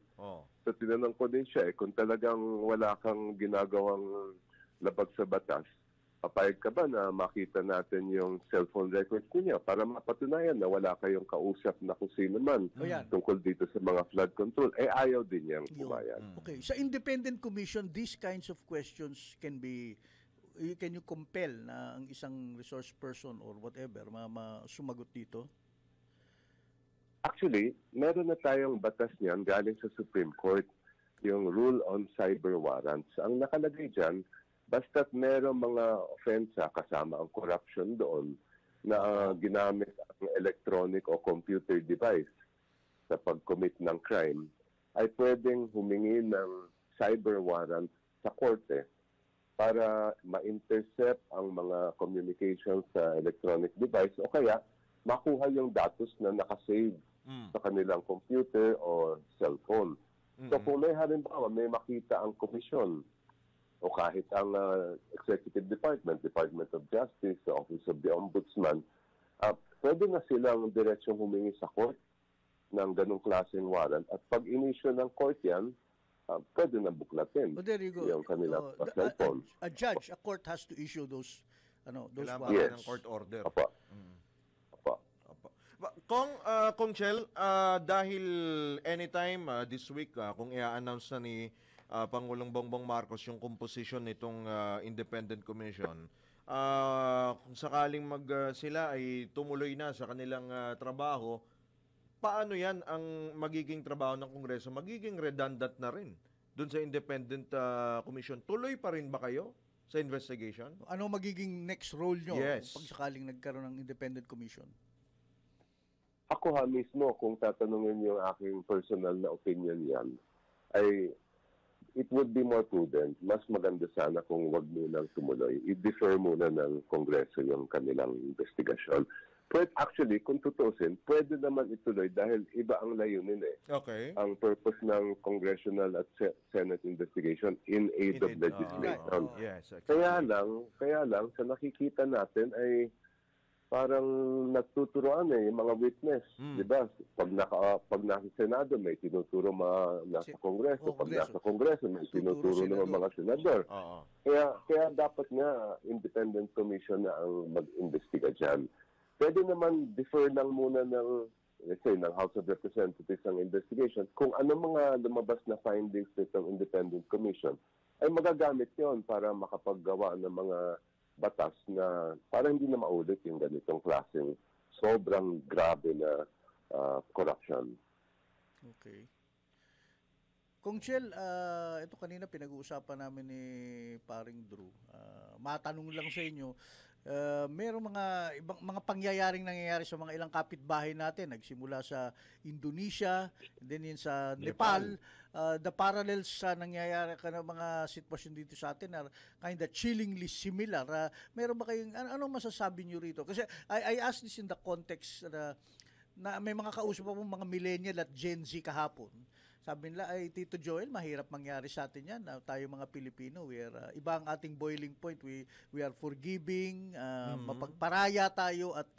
So tinanong ko din siya, kung talagang wala kang ginagawang labag sa batas, papayag ka ba na makita natin yung cellphone records niya para mapatunayan na wala kayong kausap na kung sino man tungkol dito sa mga flood control? Ayaw din niyang pumayag. Okay, sa independent commission, these kinds of questions can you compel na ang isang resource person or whatever sumagot dito? Actually, meron na tayong batas niyan galing sa Supreme Court, yung Rule on Cyber Warrants. Ang nakalagay dyan, basta't meron mga offensa kasama ang corruption doon na ginamit ang electronic o computer device sa pag-commit ng crime, ay pwedeng humingi ng cyber warrant sa korte para ma-intercept ang mga communications sa electronic device o kaya makuha yung datos na nakasave sa kanilang computer o cellphone. So kung may halimbawa, may makita ang komisyon o kahit ang Executive Department, Department of Justice, Office of the Ombudsman, pwede na silang diretsong humingi sa court ng ganong klaseng warrant at pag inisyo ng court yan, pwede na buklatin There you go. yung kanilang cellphone. A judge, a court has to issue those Kailangan warrants. ng court order. Opo. Kong Chel, dahil anytime this week, kung i-announce na ni Pangulong Bongbong Marcos yung composition nitong independent commission, kung sakaling sila ay tumuloy na sa kanilang trabaho, paano yan ang magiging trabaho ng Kongreso? Magiging redundant na rin doon sa Independent Commission. Tuloy pa rin ba kayo sa investigation? Ano magiging next role nyo Yes. pag sakaling nagkaroon ng independent commission? Ako mismo, kung tatanungin yung aking personal na opinion yan, ay it would be more prudent. Mas maganda sana kung wag munang tumuloy. I-defer muna ng Kongreso yung kanilang investigasyon. But actually, kung tutusin, pwede naman ituloy dahil iba ang layunin eh. Okay. Ang purpose ng congressional at Senate investigation in aid of legislation. Yes. Kaya lang, sa nakikita natin ay parang nagtuturoan yung mga witness, 'di ba? Pag nasa Senado may tinuturo nasa Kongreso, pag nasa Kongreso may tinuturo ng mga senador. Oo. Kaya dapat nga independent commission na ang mag-imbestiga diyan. Pwede naman defer lang muna ng let's say ng House of Representatives ang investigation kung ano mga lumabas na findings nitong independent commission ay magagamit 'yon para makapaggawa ng mga batas na para hindi na maulit yung ganitong klaseng sobrang grabe na corruption. Okay. Kung Chel, ito kanina pinag-uusapan namin ni Paring Drew. Matanong lang sa inyo, merong mga pangyayaring nangyayari sa mga ilang kapitbahay natin. Nagsimula sa Indonesia, and then yun sa Nepal. The parallels sa nangyayari ka ng mga sitwasyon dito sa atin are kind of chillingly similar. Meron ba kayong, anong masasabi nyo rito? Kasi I asked this in the context na may mga kausap po mga millennial at Gen Z kahapon. Sabi nila, ay Tito Joel, mahirap mangyari sa atin yan. Tayo mga Pilipino, iba ang ating boiling point. We are forgiving, mapagparaya tayo at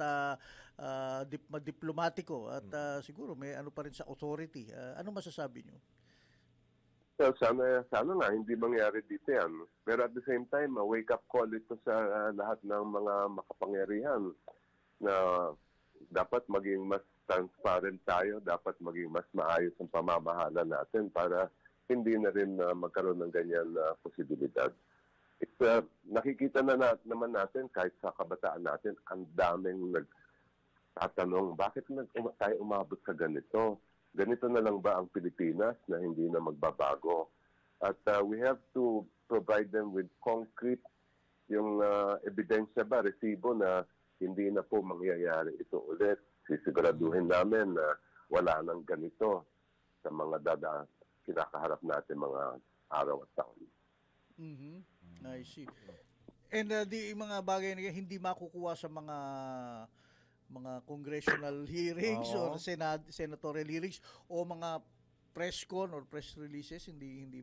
diplomatiko. At siguro may ano pa rin sa authority. Ano masasabi nyo? Well, sana nga hindi mangyari dito yan. Pero at the same time, wake-up call ito sa lahat ng mga makapangyarihan na dapat maging mas transparent tayo, dapat maging mas maayos ang pamamahala natin para hindi na rin magkaroon ng ganyan na posibilidad. Nakikita naman natin kahit sa kabataan natin, ang daming nagtatanong, bakit tayo umabot sa ganito? Ganito na lang ba ang Pilipinas na hindi na magbabago? At we have to provide them with concrete yung ebidensya ba, resibo na hindi na po mangyayari ito ulit. Sisiguraduhin namin na wala nang ganito sa mga kinakaharap natin mga araw at taon. I see. And di mga bagay na hindi makukuha sa mga congressional hearings or senatorial hearings o mga press con or press releases, hindi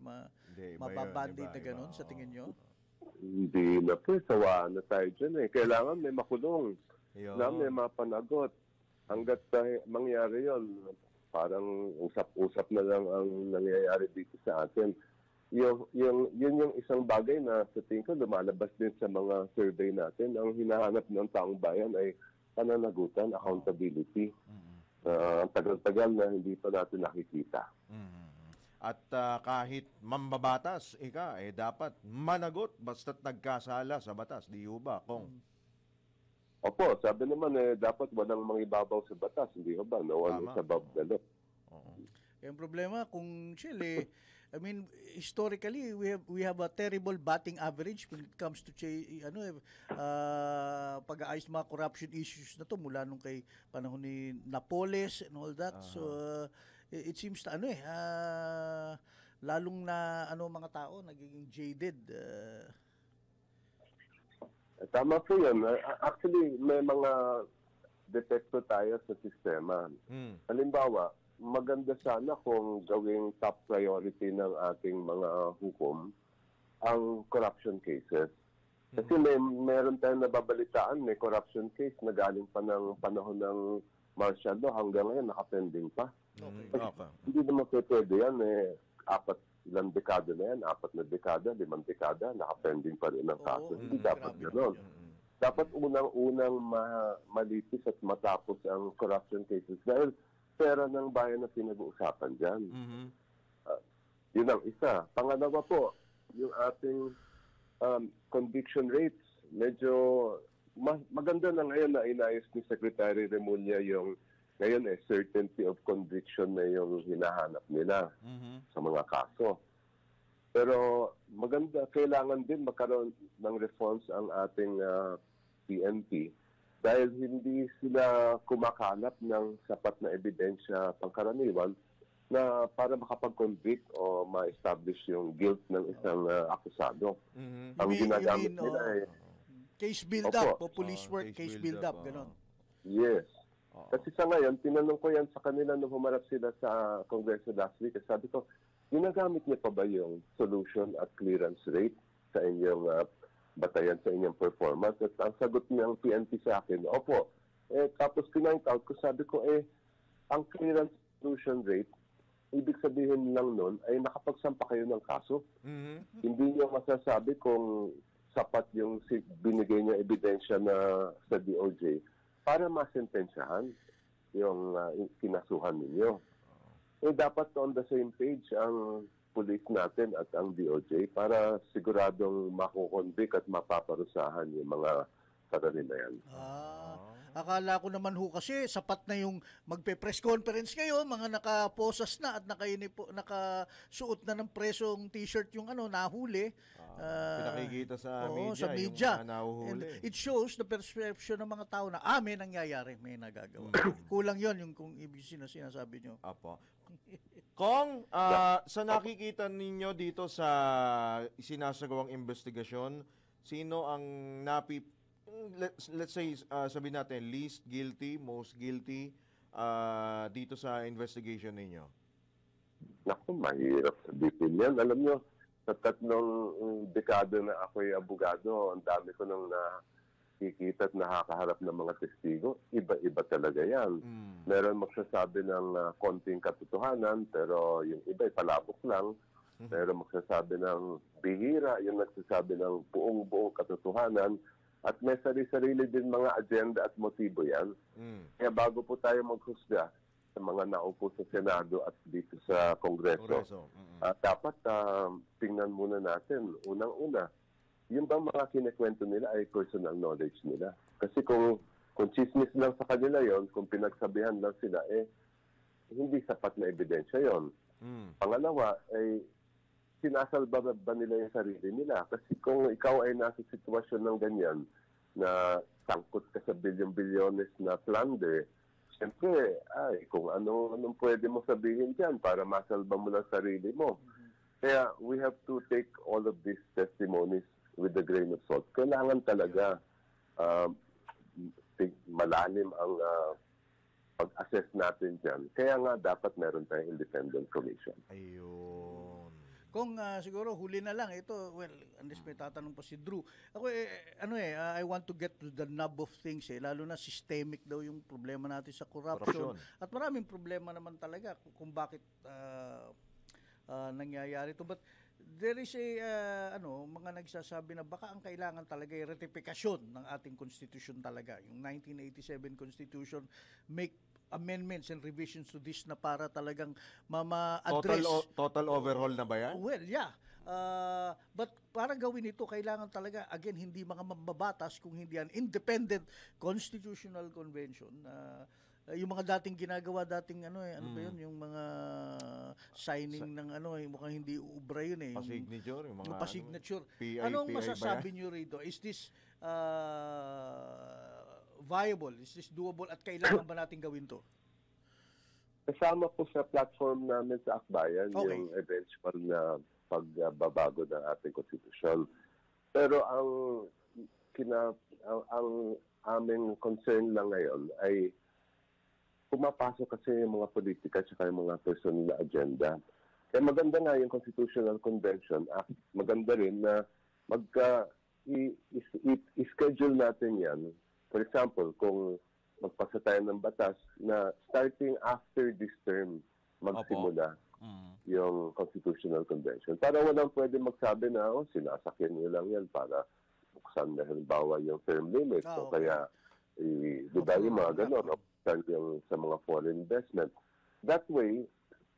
mababandid na ganun sa tingin nyo? Hindi na po, sawaan na tayo dyan eh. Kailangan may makulong na may mapanagot. Hanggat mangyari yon, parang usap-usap na lang ang nangyayari dito sa atin. Yun yung isang bagay na sa tingin ko lumalabas din sa mga survey natin. Ang hinahanap ng taong bayan ay pananagutan, accountability. Ang tagal-tagal na hindi pa natin nakikita. At kahit mambabatas, dapat managot basta't nagkasala sa batas. Di ba, Kong? Opo, sabi naman dapat walang mangibabaw sa batas, hindi ba? No one is above the law. Yung problema kung Chile, I mean, historically we have a terrible batting average when it comes to pag-aayos mga corruption issues na to mula nung kay panahon ni Napoles and all that. So it seems na lalong na mga tao nagiging jaded. Tama po yan. Actually, may mga depekto tayo sa sistema. Halimbawa, maganda sana kung gawing top priority ng ating mga hukom ang corruption cases. Kasi meron tayong nababalitaan, may corruption case na galing pa ng panahon ng martial law hanggang ngayon nakapending pa. Hindi naman pwede yan. Ilang dekada na yan, 4 na dekada, 5 dekada, nakapending pa rin ang kaso. Hindi dapat gano'n. Dapat unang-unang malipis at matapos ang corruption cases dahil pera ng bayan na pinag-uusapan dyan. Yun ang isa. Pangalawa po, yung ating conviction rates, medyo maganda na ngayon na inayos ni Secretary Remulla yung Ngayon, certainty of conviction na yung hinahanap nila sa mga kaso. Pero maganda, kailangan din magkaroon ng reforms ang ating PNP dahil hindi sila kumakanap ng sapat na ebidensya pangkaraniwan na para makapag-convict o ma-establish yung guilt ng isang akusado. Ang ginagamit nila ay case build-up, Opo. police work, case build-up, gano'n. yes. Kasi sa ngayon, tinanong ko yan sa kanila nung humarap sila sa Kongreso last week. Sabi ko, ginagamit niyo pa ba yung solution at clearance rate sa inyong batayan sa inyong performance? At ang sagot ng PNP sa akin, opo. Tapos pinaint out ko, sabi ko, ang clearance solution rate, ibig sabihin lang nun ay nakapagsampa kayo ng kaso. Hindi niyo masasabi kung sapat yung binigay niya ebidensya na sa DOJ para masentensyahan yung kinasuhan ninyo. Dapat on the same page ang police natin at ang DOJ para siguradong makukonvict at mapaparusahan yung mga karani na yan. Akala ko naman ho kasi sapat na yung magpe-press conference ngayon, mga nakaposas na at nakasuot na ng presong t-shirt yung nahuli. Pinakikita sa sa yung media. nahuhuli. And it shows the perception ng mga tao na may nangyayari, may nagagawa. Kulang yon yung kung ibig sinasabi nyo. Apo. Kong, sa nakikita ninyo dito sa sinasagawang investigasyon, sino ang let's say, sabihin natin, least guilty, most guilty dito sa investigation ninyo? Naku, mahirap sabihin yan. Alam nyo, sa 3 dekada na ako'y abogado, ang dami ko nang nakikita at nakakaharap ng mga testigo. Iba-iba talaga yan. Meron magsasabi ng konting katotohanan, pero yung iba'y palabok lang. Meron magsasabi ng bihira, yung nagsasabi ng buong katotohanan. At may sarili-sarili din mga agenda at motibo yan. Kaya bago po tayo maghusga sa mga naupo sa Senado at dito sa Kongreso, dapat tingnan muna natin, unang-una, yung bang mga kinikwento nila ay personal knowledge nila. Kasi kung chismis lang sa kanila yon, kung pinagsabihan lang sila, hindi sapat na ebidensya yon. Pangalawa, ay sinasalba ba nila yung sarili nila? Kasi kung ikaw ay nasa sitwasyon ng ganyan, na sangkot ka sa bilyon-bilyones na plunder, siyempre, kung anong pwede mo sabihin dyan para masalba mo lang sarili mo. Kaya we have to take all of these testimonies with a grain of salt. Kailangan talaga malalim ang pag-assess natin dyan. Kaya nga dapat meron tayong independent commission. Ayun. Kung siguro huli na lang ito, well, unless may tatanong pa si Drew. Ako I want to get to the nub of things lalo na systemic daw yung problema natin sa corruption. At maraming problema naman talaga kung bakit nangyayari ito. But there is mga nagsasabi na baka ang kailangan talaga ay ratifikasyon ng ating constitution talaga. Yung 1987 constitution make amendments and revisions to this na para talagang ma-address. Total overhaul na ba yan? Well, yeah. But para gawin ito, kailangan talaga, again, hindi mga mababatas kung hindi yan independent constitutional convention. Yung mga dating ginagawa, ba yun, yung mga signing ng mukhang hindi ubra yun Pa-signature. Yung mga pa-signature. PI, Anong PI masasabi nyo rito? Is this viable? Is this doable? At kailangan ba natin gawin to? Kasama po sa platform namin sa Akbayan yung eventual na pagbabago ng ating konstitusyon. Pero ang aming concern lang ngayon ay pumapasok kasi yung mga politika at yung mga personal na agenda. Kaya maganda nga yung Constitutional Convention. Maganda rin na i-schedule natin yan. For example, kung magpasa tayo ng batas na starting after this term magsimula yung Constitutional Convention. Para walang pwede magsabi na sinasakyan nyo lang yan para buksan na halimbawa yung term limit. O kaya, di ba yung mga gano'n, buksan yung sa mga foreign investment. That way,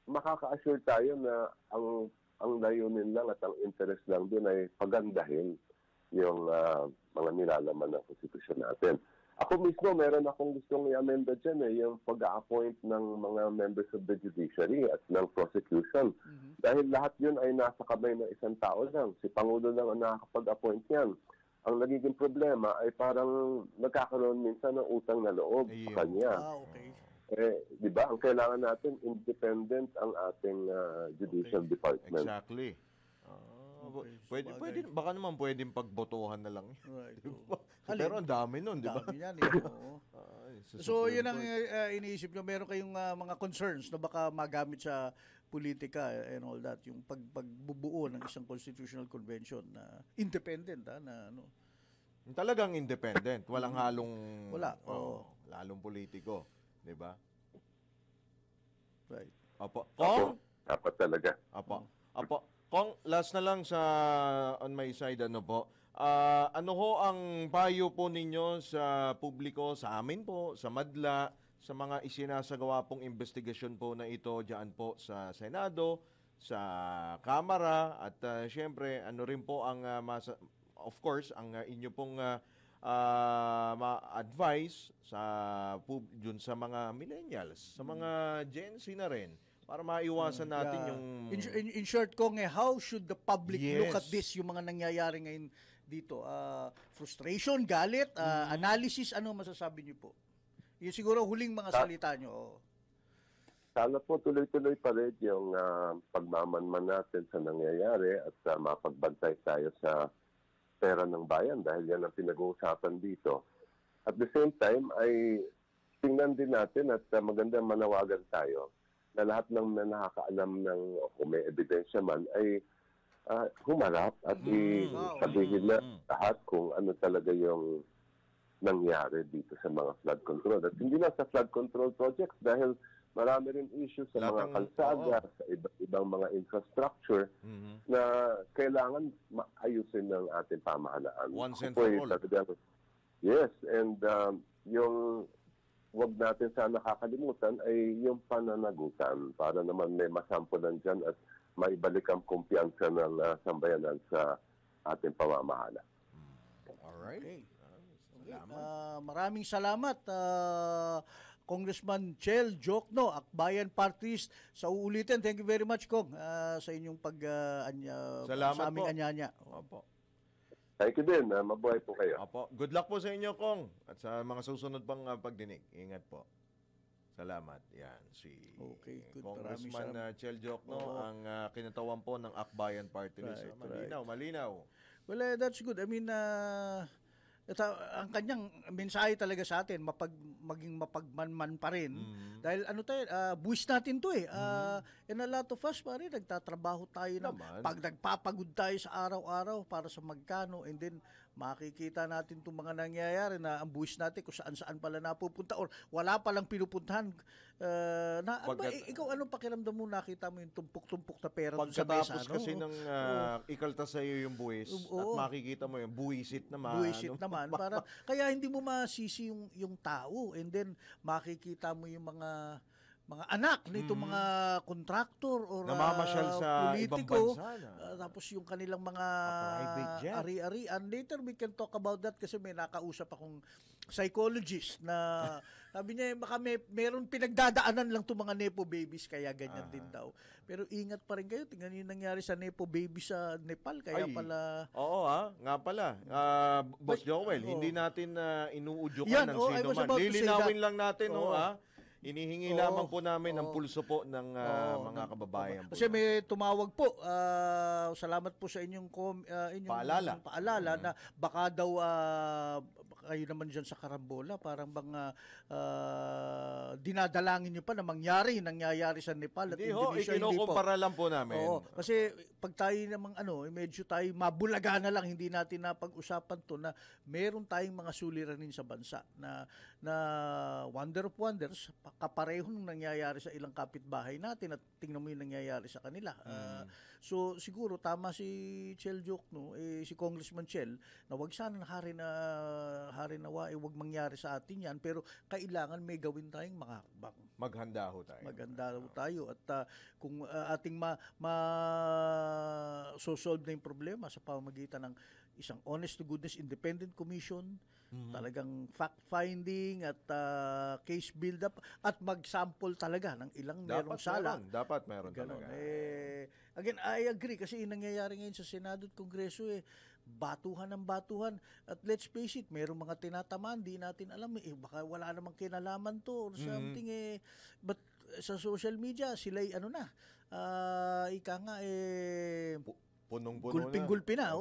makaka-assure tayo na ang layunin lang at ang interest lang din ay pagandahin yung mga nilalaman ng konstitusyon natin. Ako mismo, meron akong gustong i-amenda dyan yung pag-a-appoint ng mga members of the judiciary at ng prosecution. Dahil lahat yun ay nasa kamay ng isang tao lang. Si Pangulo lang ang nakakapag-appoint yan. Ang nagiging problema ay parang nagkakaroon minsan ng utang na loob sa kanya. Okay. Di ba? Ang kailangan natin, independent ang ating judicial department. Exactly. Pwede, baka naman pwedeng pagbotohan na lang. Right. Diba? Pero ang dami nun, di ba? Dami yan, oo. So, yun ang iniisip nyo. Meron kayong mga concerns na baka magamit sa politika and all that. Yung pagbubuo ng isang constitutional convention na independent, na ano. Talagang independent. Walang halong... Wala. Lalong politiko. Di ba? Right. Apo. Opo, dapat talaga. Apo. Kung last na lang sa on my side, ano po, ano ho ang payo po ninyo sa publiko, sa amin po, sa Madla, sa mga isinasagawa pong investigasyon po na ito diyan po sa Senado, sa Kamara, at syempre, ano rin po ang, of course, ang inyo pong ma-advise dun sa mga millennials, sa mga Gen Z na rin, para maiwasan natin yung... In short, Kong, how should the public Yes. look at this, yung mga nangyayari ngayon dito? Frustration, galit, analysis, ano masasabi niyo po? Yung siguro huling mga salita niyo. Sana po tuloy-tuloy pa rin yung pagmamanman natin sa nangyayari at mapagbantay tayo sa pera ng bayan dahil yan ang pinag-uusapan dito. At the same time ay tingnan din natin at maganda manawagan tayo na lahat ng nakakaalam ng kung may ebidensya man ay humarap at sabihin na lahat kung ano talaga yung nangyari dito sa mga flood control. At hindi lang sa flood control projects dahil marami rin issues sa mga kalsada, sa ibang mga infrastructure na kailangan maayusin ng ating pamahalaan. Once and for all. Yes, and yung wag natin sana nakakalimutan ay yung pananagutan para naman may masampulan dyan at maibalik ang kumpiyansa ng sambayanan sa ating pamamahala. Alright. Okay. Maraming salamat, Congressman Chel Jokno, Akbayan Party List. Sa uulitin, thank you very much, Kong, sa inyong Salamat sa aming po. anyanya. Opo. Thank you din. Mabuhay po kayo. Opo. Good luck po sa inyo, Kong. At sa mga susunod pang pagdinig. Ingat po. Salamat. Yan, si Okay, good. Congressman Maraming Chel Jokno, ang kinatawan po ng Akbayan Party List. Right, Malinaw. Well, that's good. I mean, ang kanyang mensahe talaga sa atin, maging mapagmanman pa rin. Dahil buwis natin to eh. And a lot of us pa rin, nagtatrabaho tayo nagpapagod tayo sa araw-araw para sa magkano, and then makikita natin itong mga nangyayari na ang buwis natin kung saan-saan pala napupunta or wala palang pinupuntahan. Ikaw, anong pakiramdam mo, nakita mo yung tumpok-tumpok na pera doon sa mesa? Pagkatapos kasi ng ikaltas sa iyo yung buwis at makikita mo yung buwisit naman. Buwisit naman. Kaya hindi mo masisi yung tao, and then makikita mo yung mga anak nito mga kontraktor or namamasyal sa politiko, ibang bansa tapos yung kanilang mga private jet. ari-arian. Later we can talk about that kasi may nakausap akong psychologist na sabi niya baka meron pinagdadaanan lang itong mga Nepo babies kaya ganyan din daw. Pero ingat pa rin kayo, tingnan niyo yung nangyari sa Nepo baby sa Nepal kaya pala. Oo nga pala. Boss Joel, hindi natin inuudyukan ng sino man. Lilinawin lang natin inihingi lamang po namin ang pulso po ng mga kababayan po. Kasi may tumawag po. Salamat po sa inyong paalala na baka daw kayo naman dyan sa Karambola, parang bang dinadalangin nyo pa na nangyayari sa Nepal at Indonesia. Kinukumpara lang po namin. Oo, kasi pag tayo namang medyo tayo mabulaga na lang, hindi natin napag-usapan to na meron tayong mga suliranin sa bansa na wonder of wonders, kapareho nung nangyayari sa ilang kapitbahay natin at tingnan mo yung nangyayari sa kanila. So siguro tama si Chel Jokno, si Congressman Chel, na wag sana hari nawa wag mangyari sa atin yan, pero kailangan may gawin tayong mga hakbang. Maghanda ho tayo. Maganda ho tayo at kung ating so-solve na yung problema sa pamamagitan ng isang honest to goodness independent commission, talagang fact-finding at case build-up at mag-sample talaga ng ilang merong sala. Dapat meron talaga. Again, I agree kasi nangyayari ngayon sa Senado at Kongreso batuhan ng batuhan. At let's face it, merong mga tinatamaan, di natin alam baka wala namang kinalaman to or something but sa social media, sila'y ika nga punong-puno gulping-gulpi na.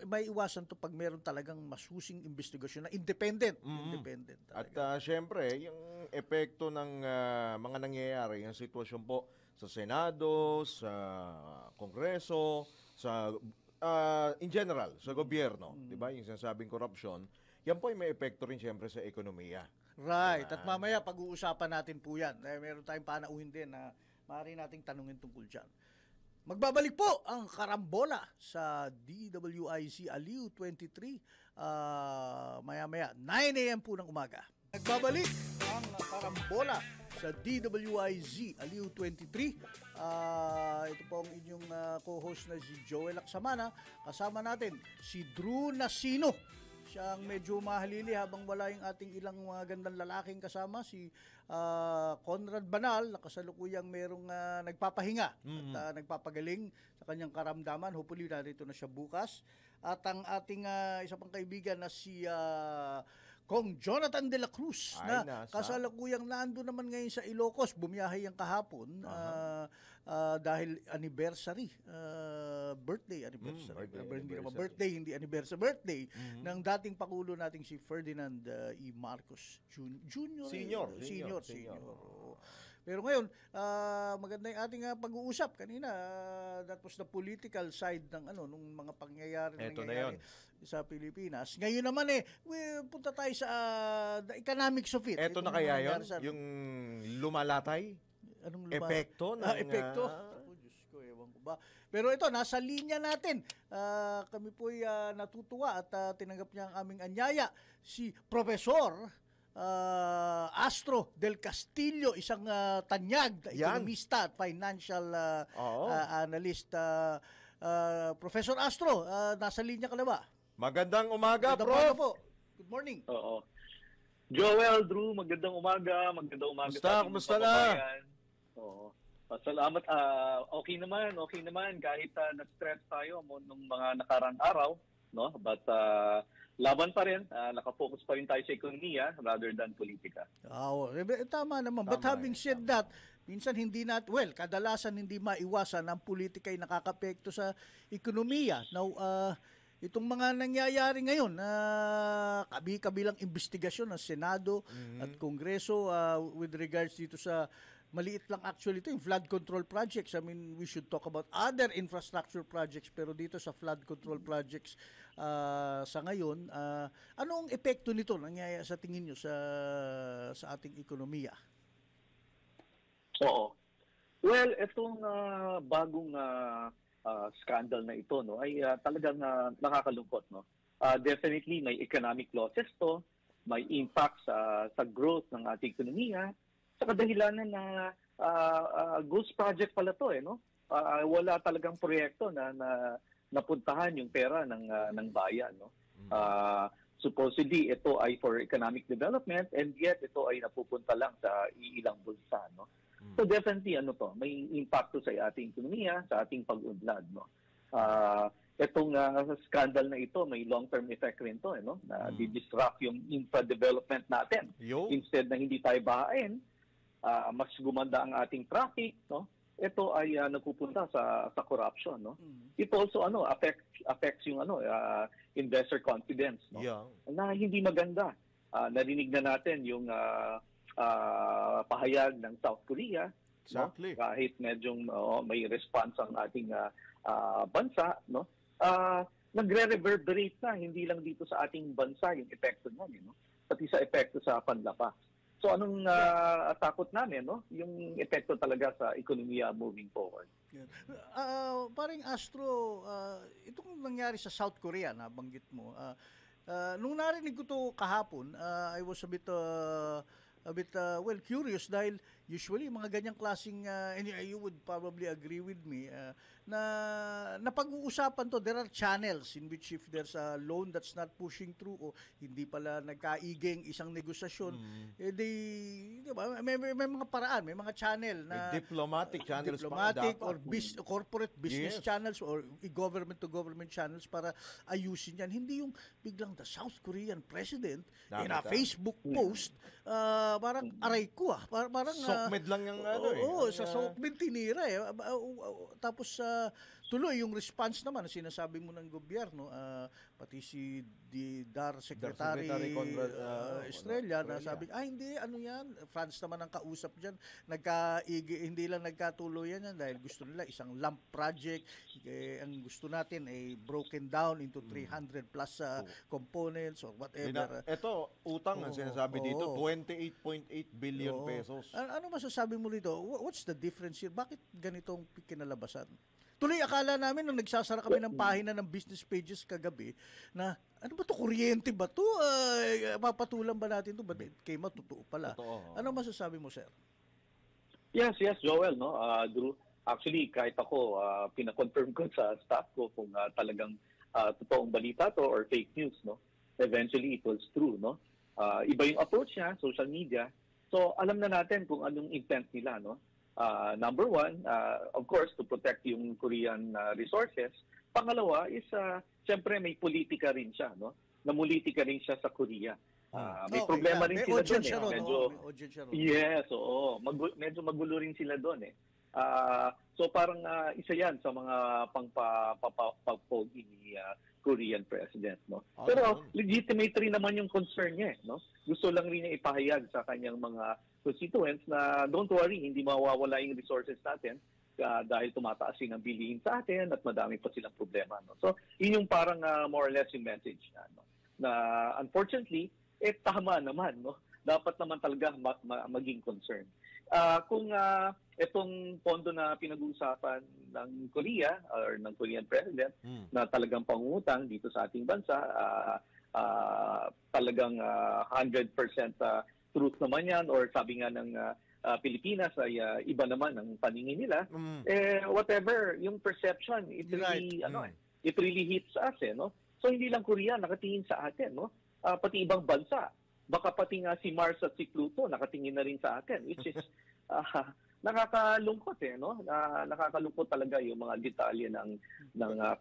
May iwasan to pag meron talagang masusing investigasyon na independent. Independent talaga. At syempre, yung epekto ng mga nangyayari, yung sitwasyon po sa Senado, sa Kongreso, sa in general, sa gobyerno, di ba? Yung sinasabing corruption, yan po ay may epekto rin syempre sa ekonomiya. Right. At mamaya pag-uusapan natin po yan. Meron tayong panauhin din na maaari nating tanungin tungkol dyan. Magbabalik po ang karambola sa DWIC Aliw 23 maya-maya 9 a.m. po ng umaga. Nagbabalik ang karambola sa DWIZ Aliw 23. Ito po ang inyong co-host na si Joel Aksamana. Kasama natin si Drew Nasino. Siya ang medyo mahalili habang wala yung ating ilang mga gandang lalaking kasama. Si Conrad Banal, na kasalukuyang merong nagpapahinga at nagpapagaling sa kanyang karamdaman. Hopefully, narito na siya bukas. At ang ating isa pang kaibigan na si Kong Jonathan de la Cruz na kasalukuyang nando naman ngayon sa Ilocos. Bumiyahe yung kahapon dahil anniversary, birthday hindi anniversary, ng dating Pangulo nating si Ferdinand E. Marcos Jr. Senior. Pero ngayon, maganda yung ating pag-uusap kanina. That was the political side ng nung mga pangyayari sa Pilipinas. Ngayon naman punta tayo sa the economics of it. Eto na kaya yun? Yung lumalatay? Anong epekto? Epekto? Diyos ko, ewan ko ba. Pero ito, nasa linya natin. Kami po'y natutuwa at tinanggap niya ang aming anyaya. Si Professor Astro del Castillo, isang tanyag, ekonomista at financial analyst. Professor Astro, nasa linya ka na ba? Magandang umaga, Prof. Po. Good morning. Oo. Joel, Drew, magandang umaga. Magandang umaga. Kumusta na? Oo. Salamat. Okay naman. Kahit na-stress tayo nung mga nakarang araw, no? But laban pa rin. Nakafocus pa rin tayo sa ekonomiya rather than politika. Tama naman. But having said that, minsan kadalasan hindi maiwasan ang politika ay nakakapekto sa ekonomiya. Now, itong mga nangyayari ngayon, kabilang investigasyon ng Senado at Kongreso with regards dito sa maliit lang actually ito, yung flood control projects. I mean, we should talk about other infrastructure projects, pero dito sa flood control projects sa ngayon, ano ang epekto nito nangyayari sa tingin nyo sa ating ekonomiya? Oo. Well, itong bagong scandal na ito ay talagang nakakalungkot, no. Definitely may economic losses to, may impact sa growth ng ating ekonomiya sa kadahilanan na ghost project pala to no. Wala talagang proyekto na napuntahan yung pera ng bayan, no. Supposedly ito ay for economic development and yet ito ay napupunta lang sa ilang bulsa, no. So definitely may impact to sa ating ekonomiya, sa ating pag-unlad, no. Itong scandal na ito may long-term effect rin to, no, na di-disrupt yung infra development natin. Instead na hindi tayo bahain, mas gumanda ang ating traffic, no. Ito ay nagpupunta sa corruption, no. It also affects yung investor confidence, no. Na hindi maganda. Narinig na natin yung pahayag ng South Korea, exactly, no? Kahit medyo may response ang ating bansa, no, nagre-reverberate na hindi lang dito sa ating bansa yung epekto niyan, no, pati sa epekto sa panlapas. So anong takot namin, no? Yung epekto talaga sa ekonomiya moving forward. Paring Astro, itong nangyari sa South Korea, nabanggit mo, nung narinig ko to kahapon, I was a bit well curious dahil usually mga ganyang klaseng and you would probably agree with me na napag-uusapan to, there are channels in which if there's a loan that's not pushing through o hindi pala nagkaiging isang negosasyon, di ba, may mga paraan, may mga channel na Diplomatic channels diplomatic pa or dapat. corporate business Yes. channels or government to government channels para ayusin yan. Hindi yung biglang the South Korean president in a Nakita. Facebook post, parang aray ko parang Sokmed lang yung ano eh. oo, sa Sokmed tinira eh. Tapos tuloy yung response naman na sinasabi mo ng gobyerno, pati si DAR Secretary Secretary Conrad, Estrella na Estrella. sabi, hindi, ano yan, France naman ang kausap dyan, hindi lang nagkatuloyan yan dahil gusto nila isang lump project, ang gusto natin ay broken down into 300 plus components or whatever. Ito, utang ang sinasabi dito, 28.8 billion pesos. Ano masasabi mo rito? What's the difference here? Bakit ganitong kinalabasan? Tuloy, akala namin nung nagsasara kami ng pahina ng business pages kagabi na ano ba to, kuryente ba to? Papatulan ba natin to? But kay totoo pala. Totoo. Ano masasabi mo, sir? Yes, Joel, no? Drew, actually, kahit ako, pinakonfirm ko sa staff ko kung talagang totoong balita to or fake news, no? Eventually, it was true, no? Iba yung approach niya, social media. So, alam na natin kung anong intent nila, no? Number one, of course, to protect yung Korean resources. Pangalawa is, siyempre may politika rin siya, no? Namulitika rin siya sa Korea. May problema rin sila doon. Yes, oo. Medyo magulo rin sila doon eh. So parang isa yan sa mga pagpogi ni Korean president, no? Pero legitimate rin naman yung concern niya, no? Gusto lang rin niya ipahayag sa kanyang mga constituents na don't worry, hindi mawawala yung resources natin dahil tumataas din ang bilihin sa atin at madami pa silang problema, no? So yun yung parang more or less yung message niya, no? Na unfortunately, tama naman, no? Dapat naman talaga maging concern. Kung itong pondo na pinag-uusapan ng Korea or ng Korean president na talagang pangungutang dito sa ating bansa, talagang 100% truth naman yan or sabi nga ng Pilipinas ay iba naman ang paningin nila, whatever yung perception, it really hits us, no? So hindi lang Korea nakatingin sa atin, no? Pati ibang bansa, baka pati nga si Mars at si Pluto nakatingin na rin sa atin, which is nakakalungkot no? Nakakalungkot talaga yung mga detalye ng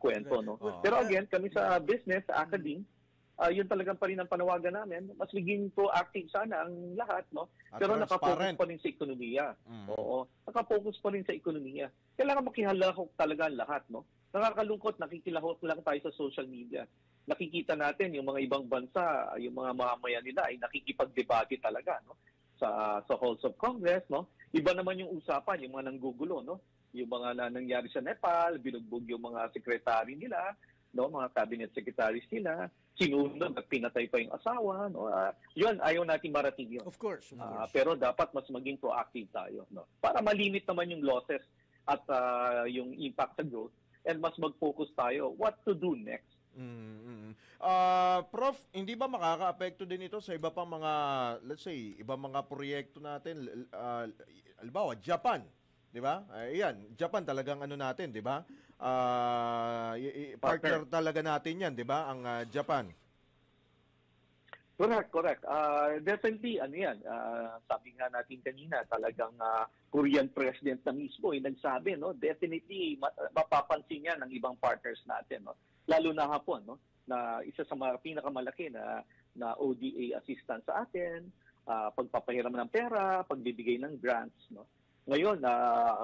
kwento, no? Pero again, kami sa business, sa academe, yun talagang pa rin ang panawagan namin. Mas maging proactive sana ang lahat, no? Pero nakapokus pa rin sa ekonomiya. Oo. Nakapokus pa rin sa ekonomiya. Kailangan makihalahok talaga ang lahat, no? Nakakalungkot, nakikilahok lang tayo sa social media. Nakikita natin yung mga ibang bansa, yung mga mamamayan nila ay nakikipagdebate talaga, no? Sa halls of Congress, no? Iba naman yung usapan, yung mga nanggugulo, no? Yung mga nangyari sa Nepal, binugbog yung mga sekretary nila, no? Mga cabinet secretaries nila, sinunog at pinatay pa yung asawa, no? Yun, ayaw natin marating yun. Of course. Pero dapat mas maging proactive tayo, no? Para malimit naman yung losses at yung impact sa growth and mas mag-focus tayo what to do next. Prof, hindi ba makaka-apekto din ito sa iba pang mga, let's say, iba mga proyekto natin? Halimbawa, Japan, di ba? Ayan, Japan talagang ano natin, di ba? Partner talaga natin yan, di ba? Ang Japan. Correct. Definitely, ano yan, sabi nga natin kanina, talagang Korean president na mismo ay nagsabi, no? Definitely, mapapansin yan ng ibang partners natin, no? Lalo na hapon, no? Na isa sa mga pinakamalaki na ODA assistance sa atin, pagpapahiram ng pera, pagbibigay ng grants, no? Ngayon,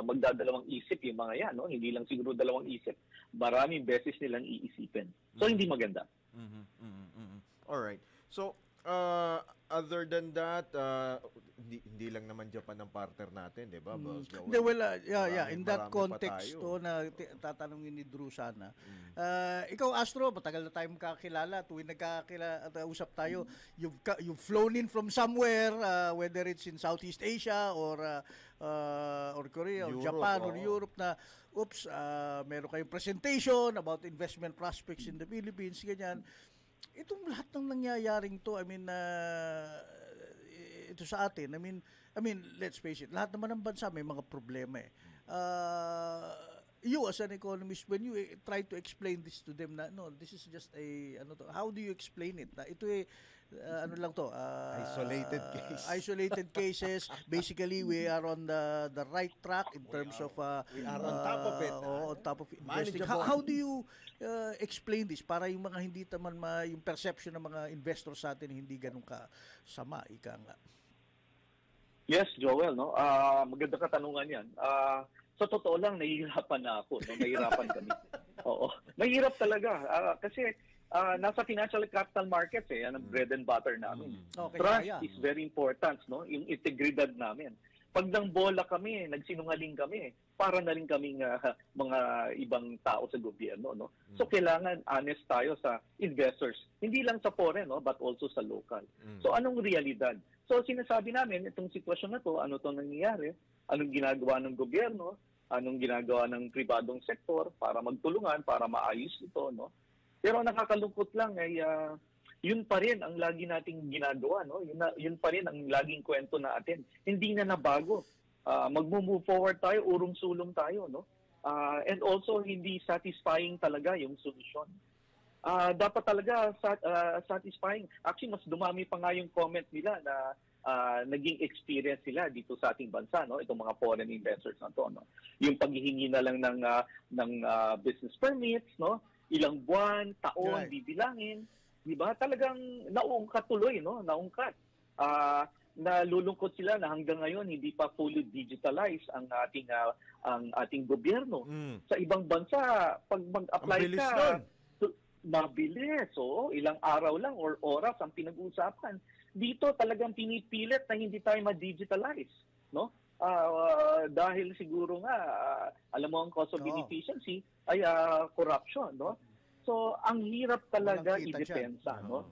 magdadalawang isip yung mga yan, no? Hindi lang siguro dalawang isip, maraming beses nilang iisipin. So, hindi maganda. Alright. So, other than that, hindi hindi lang naman Japan ang partner natin, 'di ba, Boss Joel? Hindi, well, yeah, in that Marami pa context tayo. na tatanungin ni Drew sana. Ikaw, Astro, matagal na tayo magkakilala. Tuwing usap tayo, you've flown in from somewhere, whether it's in Southeast Asia or Korea or Europe, Japan or oo. Europe na, meron kayong presentation about investment prospects in the Philippines, ganyan. Itong lahat ng nangyayaring to, I mean, ito sa atin, I mean, let's face it, lahat naman ng bansa may mga problema eh. You as an economist, when you try to explain this to them na, no, this is just how do you explain it? Na ito Isolated case. Isolated cases. Basically, we are on the right track in terms of we are on top of it. on top of investing. Manageable. How do you explain this para yung mga hindi naman yung perception ng mga investors sa atin hindi ganun ka sama, ika nga? Yes, Joel, no? Maganda katanungan 'yan. Sa totoo lang, nahihirapan na ako, no? Nahihirapan kami. Oo. Mahirap talaga kasi nasa financial capital markets yan ang bread and butter namin. Okay, Trust is very important, no? Yung integridad namin. Pag nang bola kami, nagsinungaling kami, para na rin kaming mga ibang tao sa gobyerno, no? So kailangan honest tayo sa investors, hindi lang sa foreign, no, but also sa local. So anong realidad? So sinasabi namin itong sitwasyon na to, ano 'tong nangyayari? Anong ginagawa ng gobyerno? Anong ginagawa ng pribadong sektor para magtulungan, para maayos ito, no? Pero nakakalungkot lang ay yun pa rin ang lagi nating ginagawa, no? Yun pa rin ang laging kwento natin. Hindi na nabago. Magmo-move forward tayo, urong-sulong tayo, no? And also hindi satisfying talaga yung solusyon. Dapat talaga satisfying. Actually, mas dumami pa nga yung comment nila na naging experience sila dito sa ating bansa, no? Itong mga foreign investors na to, no? Yung paghihingi na lang ng business permits, no? Ilang buwan, taon, Right. bibilangin, 'di ba? Talagang naungkat tuloy, no? Naungkat. Nalulungkot sila na hanggang ngayon hindi pa fully digitalized ang ating gobyerno. Sa ibang bansa, pag mag-apply Ang bilis ka, nun. mabilis. So, ilang araw lang or oras ang pinag-uusapan. Dito talagang pinipilit na hindi tayo ma-digitalize, no? Dahil siguro nga, alam mo ang cost of inefficiency ay corruption, no? So, ang hirap talaga Walang kita idepensa, no?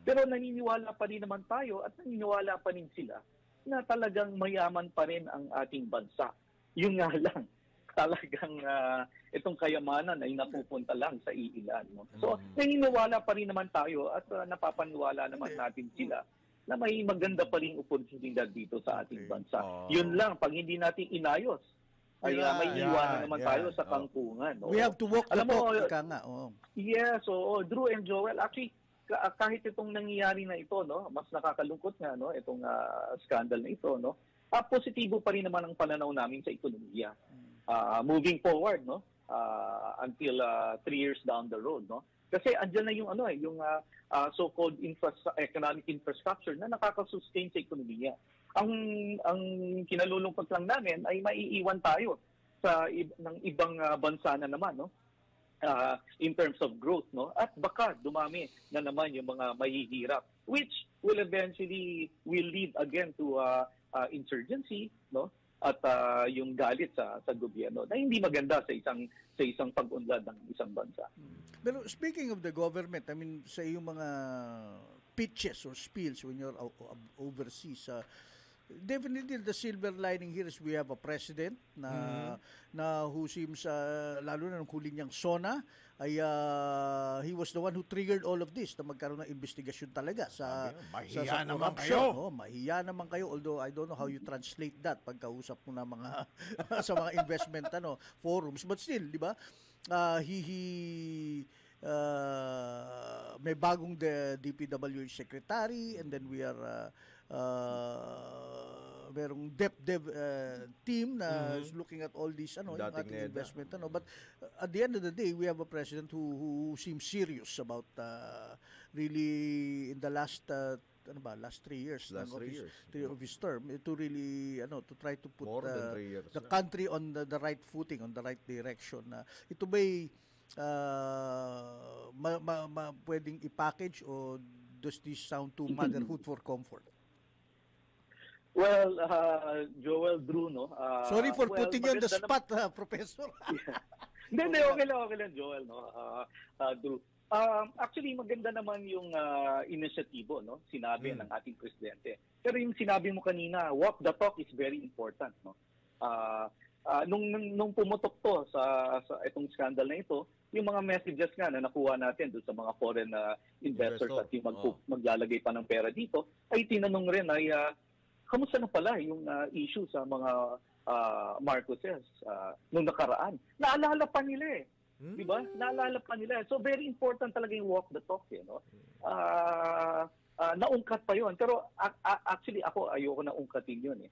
Pero naniniwala pa rin naman tayo at naniniwala pa rin sila na talagang mayaman pa rin ang ating bansa. Yun nga lang, talagang itong kayamanan ay napupunta lang sa iilan. No? So, naniniwala pa rin naman tayo at napapaniwala naman natin sila na may maganda pa rin oportunidad dito sa ating bansa. Yun lang, pag hindi natin inayos, ay may iwanan naman tayo sa kangkungan. No? We have to walk the Alam mo, talk, ika nga. Yes, so Drew and Joel, actually, kahit itong nangyayari na ito, no, mas nakakalungkot nga, no, itong scandal na ito, no, positibo pa rin naman ang pananaw namin sa ekonomiya. Moving forward, no, until 3 years down the road, no. Kasi andyan na yung yung so-called economic infrastructure na nakaka-sustain sa ekonomiya. Ang kinalulungkot lang namin ay maiiwan tayo ng ibang bansa na naman, no. In terms of growth, no, at baka dumami na naman yung mga mahihirap, which will eventually lead again to insurgency, no, at yung galit sa gobyerno na hindi maganda sa isang pag-unlad ng isang bansa. Pero speaking of the government, I mean, sa iyong mga pitches or spiels when you're overseas, definitely the silver lining here is we have a president na who seems lalo na nung huli niyang SONA ay he was the one who triggered all of this na magkaroon ng investigasyon talaga sa mahiya naman corruption. kayo. Mahiya naman kayo, although I don't know how you translate that pagkausap mo na mga sa mga investment forums, but still, di ba? May bagong DPWH secretary, and then we are merong dev team na is looking at all these yung ating investment but at the end of the day we have a president who seems serious about really in the last 3 years of his term to really to try to put the country on the right footing, on the right direction. Ito ba'y pwedeng i-package o does this sound to motherhood for comfort? Well, Joel, Drew, no? Sorry for well, putting you on the maganda spot, Professor. Hindi, okay lang, Joel, no? Drew. Actually, maganda naman yung inisyatibo, no? Sinabi ng ating presidente. Pero yung sinabi mo kanina, walk the talk is very important, no? Nung pumutok to sa itong scandal na ito, yung mga messages nga na nakuha natin doon sa mga foreign investors at yung maglalagay pa ng pera dito, ay tinanong rin ay kamusta na pala yung issue sa mga Marcoses nung nakaraan. Naalala pa nila eh. Di ba? Naalala pa nila. So very important talaga yung walk the talk, no? Naungkat pa yon. Pero actually ako ayoko na ungkatin yun eh.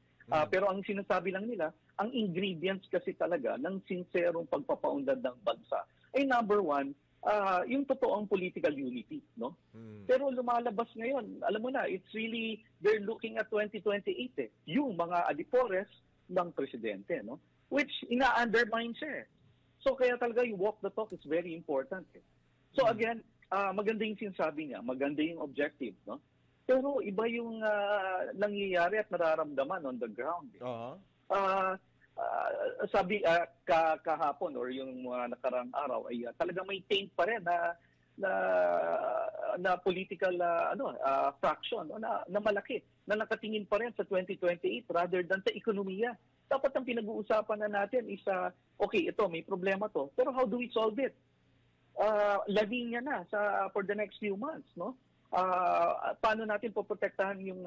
Pero ang sinasabi lang nila, ang ingredients kasi talaga ng sincerong pagpapaunlad ng bansa ay number one, yung totoong political unity, no? Pero lumalabas ngayon, alam mo na, it's really, they're looking at 2028 eh. Yung mga adipores ng presidente, no? Which ina-undermine siya eh. So kaya talaga yung walk the talk is very important eh. So again, maganda yung sinasabi niya, maganda yung objective, no? Pero iba yung nangyayari at nararamdaman on the ground. Eh. Sabi kahapon or yung mga nakarang araw ay talagang may taint pa rin na political fraction na malaki na nakatingin pa rin sa 2028 rather than sa ekonomiya. Dapat ang pinag-uusapan na natin is okay, ito may problema to, pero how do we solve it? Lavinia na for the next few months, no? Paano natin poprotektahan yung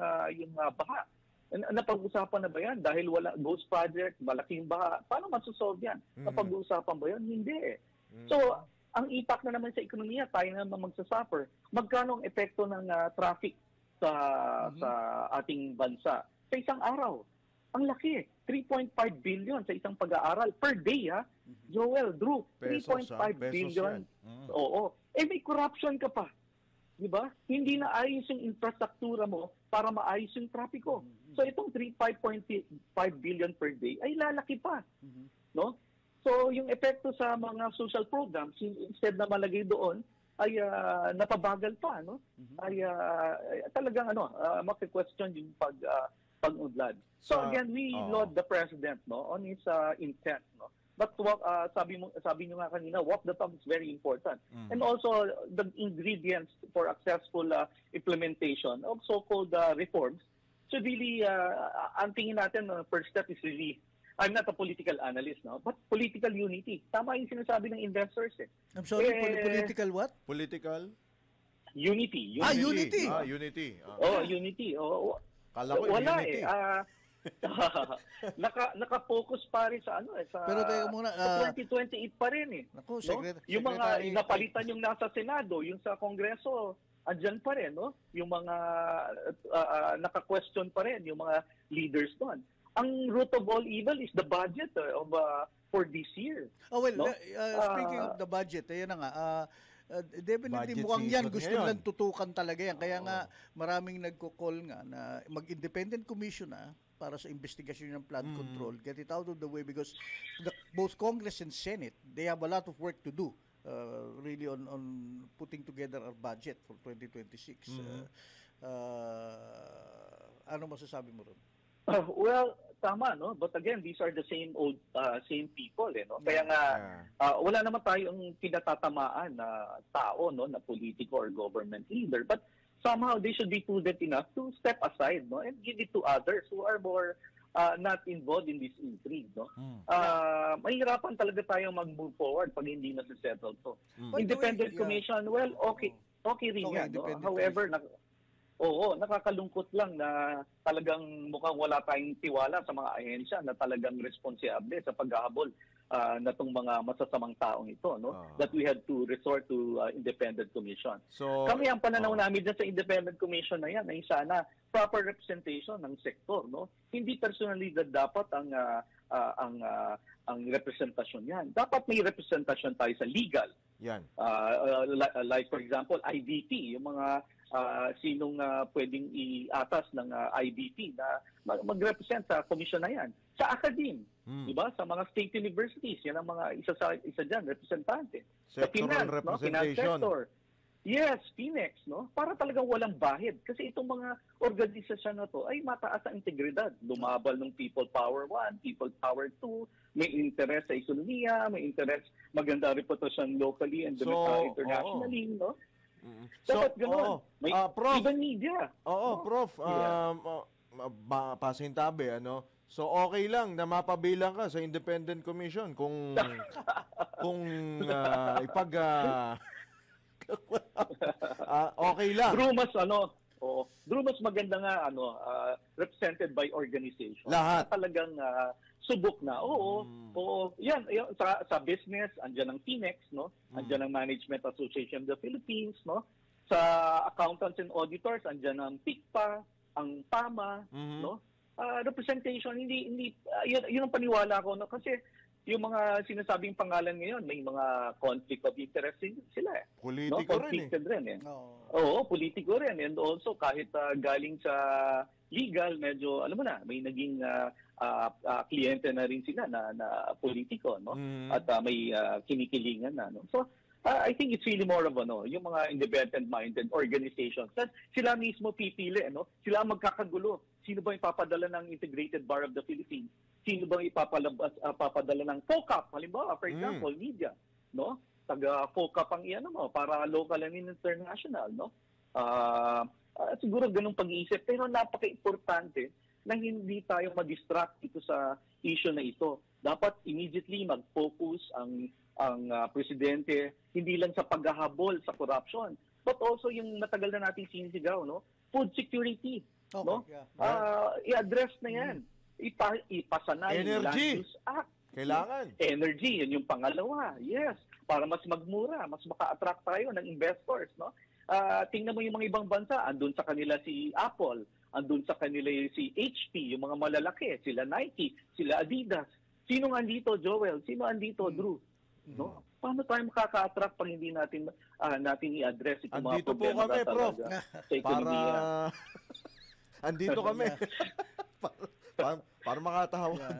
baha? Napag-usapan na ba yan? Dahil wala ghost project, malaking baha. Paano masosolve yan? Napag-usapan ba yan? Hindi. So, ang impact na naman sa ekonomiya, tayo naman magsasuffer. Magkano ang epekto ng traffic sa ating bansa sa isang araw? Ang laki. 3.5 billion sa isang pag-aaral per day, ha? Joel, Drew, 3.5 billion. Oo. May corruption ka pa. Diba? Hindi na ayos yung infrastruktura mo para maayos yung trapiko. So itong 5.5 billion per day ay lalaki pa. No? So yung epekto sa mga social programs, instead na malagay doon, ay napabagal pa, no? Ay talagang maki-question yung pag-unlad. So again, we laud the president, no, on his intent, no. But sabi niyo nga kanina, walk the talk is very important. And also the ingredients for successful implementation of so-called reforms. So really, ang tingin natin, first step is really, I'm not a political analyst, no, but political unity. Tama yung sinasabi ng investors eh. I'm sorry, political what? Political? Unity. Unity. Unity. Unity. Kala ko wala unity. Naka-focus pa rin sa Pero teka muna, sa 2028 pa rin eh. Naku, no? Yung mga napalitan yung nasa Senado, yung sa Kongreso, andyan pa rin, no? Yung mga naka-question pa rin yung mga leaders doon. Ang root of all evil is the budget for this year. Oh well, no? Speaking of the budget, ayan na nga. Definitely Budget mukhang yan season gusto ngayon. nilang tutukan talaga yan. Kaya nga maraming nagko-call nga na mag-independent commission para sa investigasyon ng flood control. Get it out of the way because both Congress and Senate, they have a lot of work to do really on putting together our budget for 2026. Ano masasabi mo ron? Well, tama, no? But again, these are the same people, eh, no? Kaya nga, wala naman tayong pinatatamaan na tao, no? Na politiko or government leader. But somehow, they should be prudent enough to step aside, no? And give it to others who are more not involved in this intrigue, no? Mahirapan talaga tayong mag-move forward pag hindi na settle to. Independent commission, well, okay rin yan, no? However, nakakalungkot lang na talagang mukhang wala tayong tiwala sa mga ahensya na talagang responsable sa paghahabol na itong mga masasamang taong ito, no? That we had to resort to independent commission. So, kami ang pananaw namin dyan sa independent commission na yan ay sana proper representation ng sektor, no? Hindi personally dapat ang representasyon yan. Dapat may representasyon tayo sa legal. Yan. Like for example, IDP, yung mga sinong pwedeng iatas ng IDP na mag-represent sa commission na yan. Sa academe, di ba? Sa mga state universities, yan ang mga isa dyan, representante. Sa finance, no? Finance sector. Yes, Phoenix, no? Para talagang walang bahid. Kasi itong mga organisasyon na to ay mataas ang integridad. Lumabal ng People Power 1, People Power 2, may interest sa ekonomiya, may interest maganda reputasyon locally and internationally, no? Dapat ganun. May Prof, even media. Oo, no? Prof, Yeah. pasintabi, ano? So okay lang na mapabilang ka sa Independent Commission kung okay lang. Drew mas maganda nga represented by organization. Lahat. Talagang subok na. Oo. Yan sa business, andiyan ang Phoenix, no? Andiyan ang Management Association of the Philippines, no? Sa accountants and auditors, andiyan ang PICPA, ang PAMA, no? Representation, hindi yun ang paniwala ko, no? Kasi yung mga sinasabing pangalan ngayon, may mga conflict of interest sila eh. Politiko no? Conflicted rin eh. Oo. Oo, politiko rin. And also, kahit galing sa legal, medyo, alam mo na, may naging kliyente na rin sila na politiko, no? At may kinikilingan na, no? So, I think it's really more of yung mga independent-minded organizations. Sila mismo pipili, no? Sila magkakagulo. Sino ba ipapadala ng Integrated Bar of the Philippines? Sino ba ipapadala ng FOCAP? Halimbawa, for example, media, no? Taga-FOCAP ang iyan mo para local and international, no? Siguro ganung pag-iisip, pero napaka-importante na hindi tayo ma-distract ito sa issue na ito. Dapat immediately mag-focus ang presidente hindi lang sa paghahabol sa corruption, but also yung matagal na nating sinisigaw, no? Food security, no? I-address na yan. Ipasa na yung Land Use Act. Kailangan. Energy, yun yung pangalawa. Yes, para mas magmura, mas maka-attract tayo ng investors, no? Tingnan mo yung mga ibang bansa, andun sa kanila si Apple, andun sa kanila si HP, yung mga malalaki, sila Nike, sila Adidas. Sino nga andito, Joel? Sino andito, Drew? No? Paano tayo makaka-attract pag hindi natin i-address itong mga Andito po problema kami, Prof. sa ekonomiya? Andito kami. para makatawa.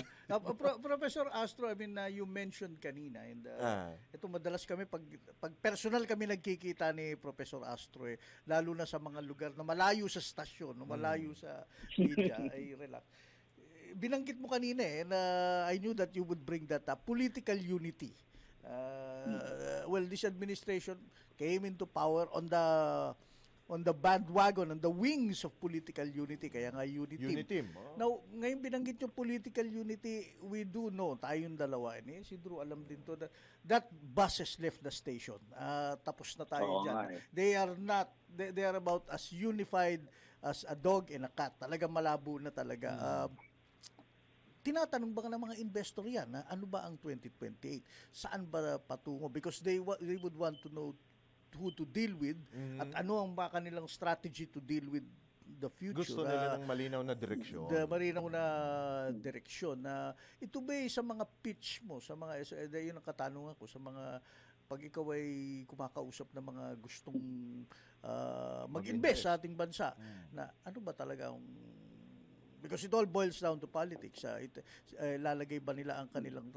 Professor Astro, I mean, you mentioned kanina, and ito madalas kami, pag personal kami nagkikita ni Professor Astro, lalo na sa mga lugar na malayo sa stasyon, malayo sa media, ay relax. Binanggit mo kanina na I knew that you would bring that up, political unity. Well, this administration came into power on the bandwagon, on the wings of political unity, kaya nga Uniteam. Now, ngayon binanggit yung political unity, we do know, tayong dalawa, si Drew alam din to, that buses left the station. Tapos na tayo dyan. They are about as unified as a dog and a cat. Talaga malabo na talaga. Tinatanong ba ng mga investor yan, ano ba ang 2028? Saan ba patungo? Because they would want to know who to deal with at ano ang ba kanilang strategy to deal with the future. Gusto nila ng malinaw na direksyon. Malinaw na direksyon. Ito ba sa mga pitch mo, sa mga, yun ang katanungan ko, sa mga, pag ikaw ay kumakausap ng mga gustong mag-invest sa ating bansa, na ano ba talaga ang, because it all boils down to politics. Lalagay ba nila ang kanilang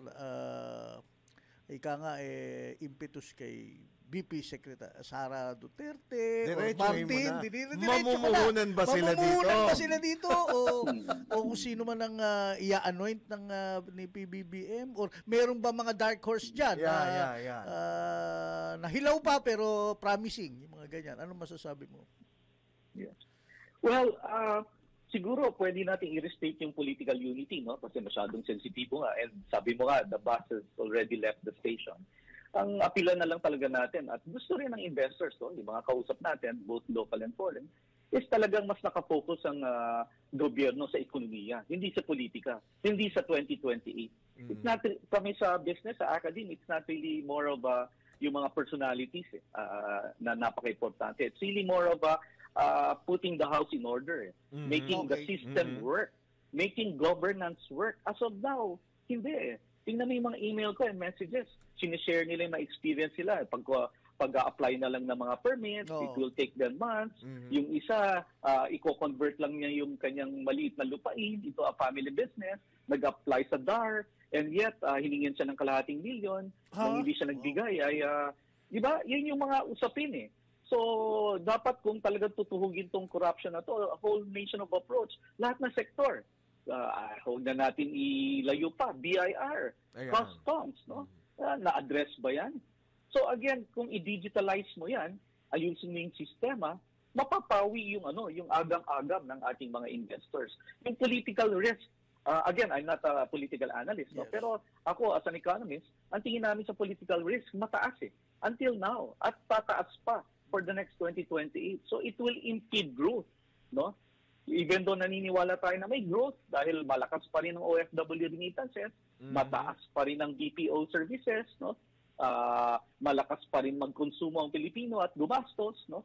impetus kay VP Secretary Sara Duterte or Martin? Mamumuhunan ba sila dito? Mamumuhunan ba sila dito? o kung sino man ang i-anoint ni PBBM? Or meron ba mga dark horse dyan? Na hilaw pa pero promising? Yung mga ganyan. Anong masasabi mo? Yeah. Well, siguro pwede natin i-restate yung political unity, no? Kasi masyadong sensitibo nga. And sabi mo nga, the bus has already left the station. Ang apila na lang talaga natin at gusto rin ng investors, yung mga kausap natin, both local and foreign, is talagang mas nakafocus ang gobyerno sa ekonomiya, hindi sa politika, hindi sa 2028. It's not, kami sa business, sa academy, it's not really more of yung mga personalities na napaka-importante. It's really more of putting the house in order, making the system work, making governance work. As of now, hindi. Tingnan mo yung mga email ko and messages. Sinishare nila yung mga experience nila. Pag-apply na lang ng mga permits, it will take them months. Yung isa, i-convert lang niya yung kanyang maliit na lupain into a family business, nag-apply sa DAR, and yet, hiningin siya ng kalahating milyon, nang hindi siya nagbigay, ay, di ba, yun yung mga usapin So, dapat kung talagang tutuhugin tong corruption na to, a whole nation of approach, lahat ng sektor. Huwag na natin ilayo pa, BIR, Ayan. customs, no? Na-address ba yan? So again, kung i-digitalize mo yan, ayusin mo yung sistema, mapapawi yung yung agam-agam ng ating mga investors. Yung political risk, again, I'm not a political analyst, no? Yes. Pero ako as an economist, ang tingin namin sa political risk, mataas until now, at tataas pa for the next 2028. So it will impede growth, no? Even though naniniwala tayo na may growth dahil malakas pa rin ang OFW remittances, mataas pa rin ang BPO services, no? Malakas pa rin magkonsumo ang Pilipino at gumastos, no?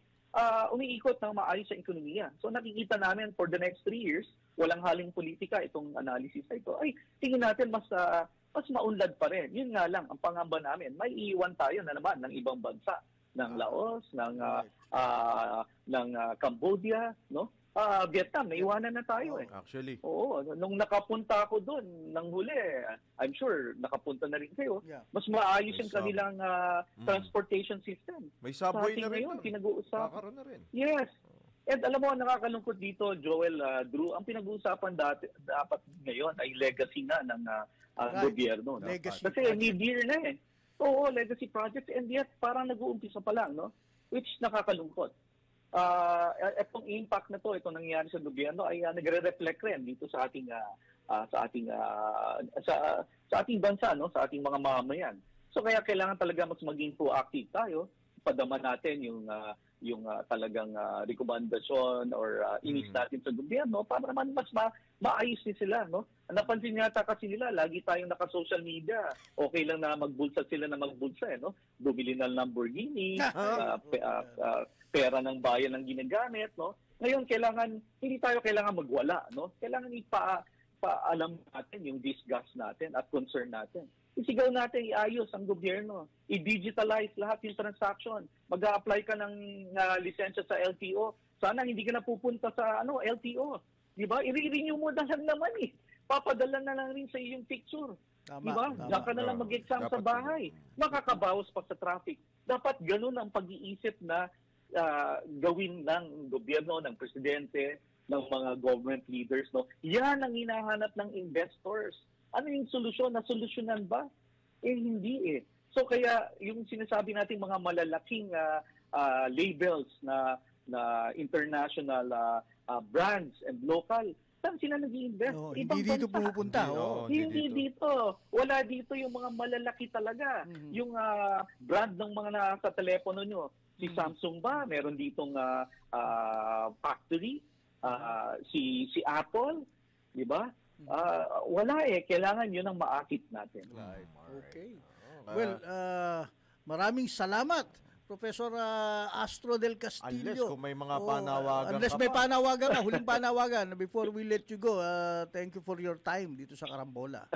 Umiikot ng maayos sa ekonomiya. So nakikita namin for the next 3 years, walang haling politika itong analysis na ito. Ay, tingin natin mas maunlad pa rin. Yun nga lang, ang pangamba namin, may iiwan tayo na naman ng ibang bansa, ng Laos, ng Cambodia, no? Vietnam, naiwanan na tayo Actually. Oo, nung nakapunta ako doon, nang huli, I'm sure nakapunta na rin kayo, Yeah. mas maayos May yung kanilang transportation system. May Sa subway atin na rin. ngayon, pinag-uusapan. Kakaroon na rin. Yes. And alam mo, nakakalungkot dito, Joel, Drew, ang pinag-uusapan dapat ngayon ay legacy na ng Right. gobyerno. No? Legacy Kasi project. mid-year na Oo, legacy projects, and yet parang nag-uumpisa pa lang, no? Which nakakalungkot. Itong impact na to, itong nangyayari sa gobyerno ay nagre-reflect rin dito sa ating sa ating bansa, no, sa ating mga mamamayan. So kaya kailangan talaga mas maging proactive tayo, padama natin yung talagang rekomendasyon or inis natin sa gobyerno para naman mas maayos din sila, no? Napansin yata kasi nila, lagi tayong naka-social media. Okay lang na magbulsa sila na magbulsa, no? Bumili ng Lamborghini, pera ng bayan ang ginagamit, no? Ngayon, hindi tayo kailangan magwala, no? Kailangan ipaalam natin yung disgust natin at concern natin. Isigaw natin, iayos ang gobyerno. I-digitalize lahat yung transaction. Mag-a-apply ka ng lisensya sa LTO. Sana hindi ka na pupunta sa LTO. Di ba? I-renew mo na lang naman Papadala na lang rin sa iyong picture. Tama, Di ba? tama. Diyan ka na lang mag-exam sa Dapat bahay. Makakabawas pa sa traffic. Dapat ganun ang pag-iisip na gawin ng gobyerno, ng presidente, ng mga government leaders. No? Yan ang hinahanap ng investors. Ano yung solusyon? Nasolusyonan ba? Hindi So kaya yung sinasabi nating mga malalaking labels na international brands and local, saan sila nag-i-invest? No, Ibang hindi dito bansa. pumupunta. Hindi dito. Wala dito yung mga malalaki talaga. Yung brand ng mga nasa telepono nyo. Si Samsung ba? Meron ditong factory. Si Apple. Di ba? Wala Kailangan yun ang maakit natin. Okay. Well, maraming salamat, Professor Astro del Castillo. Unless kung may mga panawagan Unless ka may pa. panawagan na, huling panawagan. Before we let you go, thank you for your time dito sa Karambola.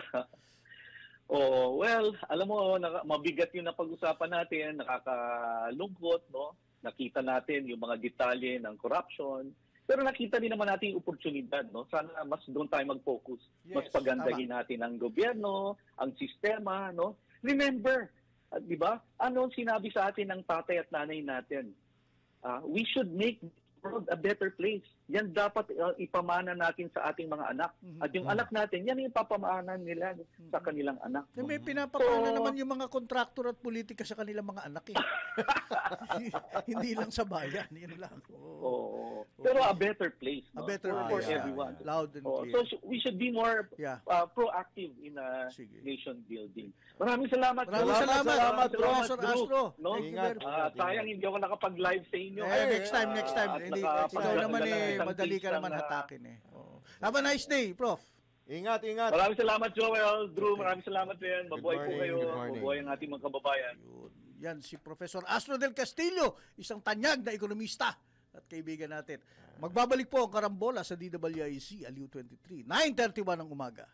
Well, alam mo, mabigat yung napag-usapan natin, nakakalungkot, no? Nakita natin yung mga detalye ng corruption, pero nakita din naman natin yung oportunidad, no? Sana mas doon tayo mag-focus. Mas pagandahin natin ang gobyerno, ang sistema, no? Remember, di ba? Ano ang sinabi sa atin ng tatay at nanay natin? We should make the world a better place. Yan dapat ipamana natin sa ating mga anak. At yung anak natin, yan yung papamana nila sa kanilang anak. May pinapapana naman yung mga kontraktor at politika sa kanilang mga anak Hindi lang sa bayan, yun lang. Pero a better place, no? A better for place. everyone. Loud and clear. So we should be more proactive in Sige. nation building. Maraming salamat. Maraming salamat, Professor Drew. Astro. No? Thank you very much. Sayang hindi ako nakapag-live sa inyo. Next time. At Hindi, nakapag- ikaw naman isang madali ka tips naman ng, hatakin Have a nice day, Prof. Ingat. Maraming salamat, Joel. Drew, maraming salamat din. Mabuhay po morning, kayo. good morning. Mabuhay ang ating mga kababayan. Yan si Professor Astro del Castillo, isang tanyag na ekonomista at kaibigan natin. Magbabalik po ang Karambola sa DWIC Aliw 23, 9:31 ng umaga.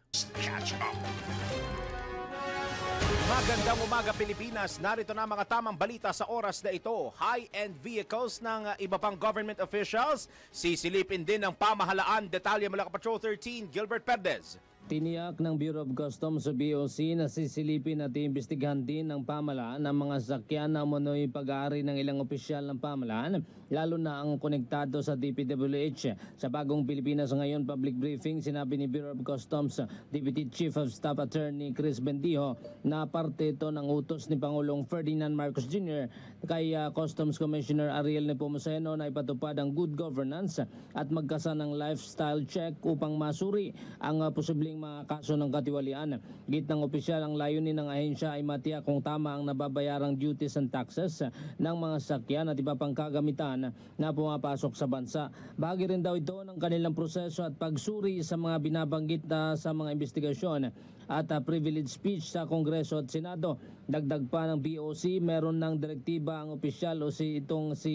Magandang umaga Pilipinas, narito na mga tamang balita sa oras na ito. High-end vehicles ng iba pang government officials, sisilipin din ng pamahalaan. Detalye mula ka Patrol 13, Gilbert Perdez. Tiniyak ng Bureau of Customs o BOC na sisilipin at iimbestigahan din ng pamahalaan ng mga sakyan na umano'y pag-aari ng ilang opisyal ng pamahalaan, lalo na ang konektado sa DPWH. Sa bagong Pilipinas ngayon public briefing, sinabi ni Bureau of Customs Deputy Chief of Staff Attorney Chris Bendijo na parte ito ng utos ni Pangulong Ferdinand Marcos Jr. kay Customs Commissioner Ariel Nepomuceno na ipatupad ang good governance at magkasa ng lifestyle check upang masuri ang posibleng mga kaso ng katiwalian. Git ng opisyal, ang layunin ng ahensya ay matiyak kung tama ang nababayarang duties and taxes ng mga sakyan at iba pang kagamitan na pumapasok sa bansa. Bahagi rin daw ito ng kanilang proseso at pagsuri sa mga binabanggit na sa mga investigasyon at privilege speech sa Kongreso at Senado. Dagdag pa ng BOC, meron ng direktiba ang opisyal o si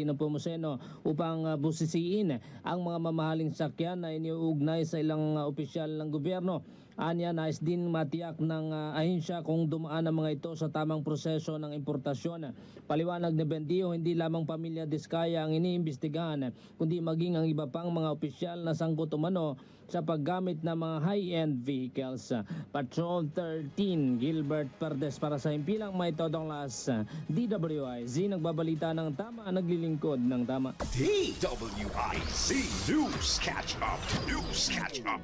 Nepomuceno upang busisiin ang mga mamahaling sakyan na iniuugnay sa ilang opisyal ng gobyerno. Anya, nais din matiyak ng ahensya kung dumaan ang mga ito sa tamang proseso ng importasyon. Paliwanag ni Bendijo, hindi lamang pamilya Diskaya ang iniimbestigahan, kundi maging ang iba pang mga opisyal na sangkot umano sa paggamit ng mga high-end vehicles. Patrol 13, Gilbert Perdes para sa Himpilang May Todong Las, DWIZ, nagbabalita ng tama, naglilingkod ng tama. DWIZ News Catch Up. News Catch Up.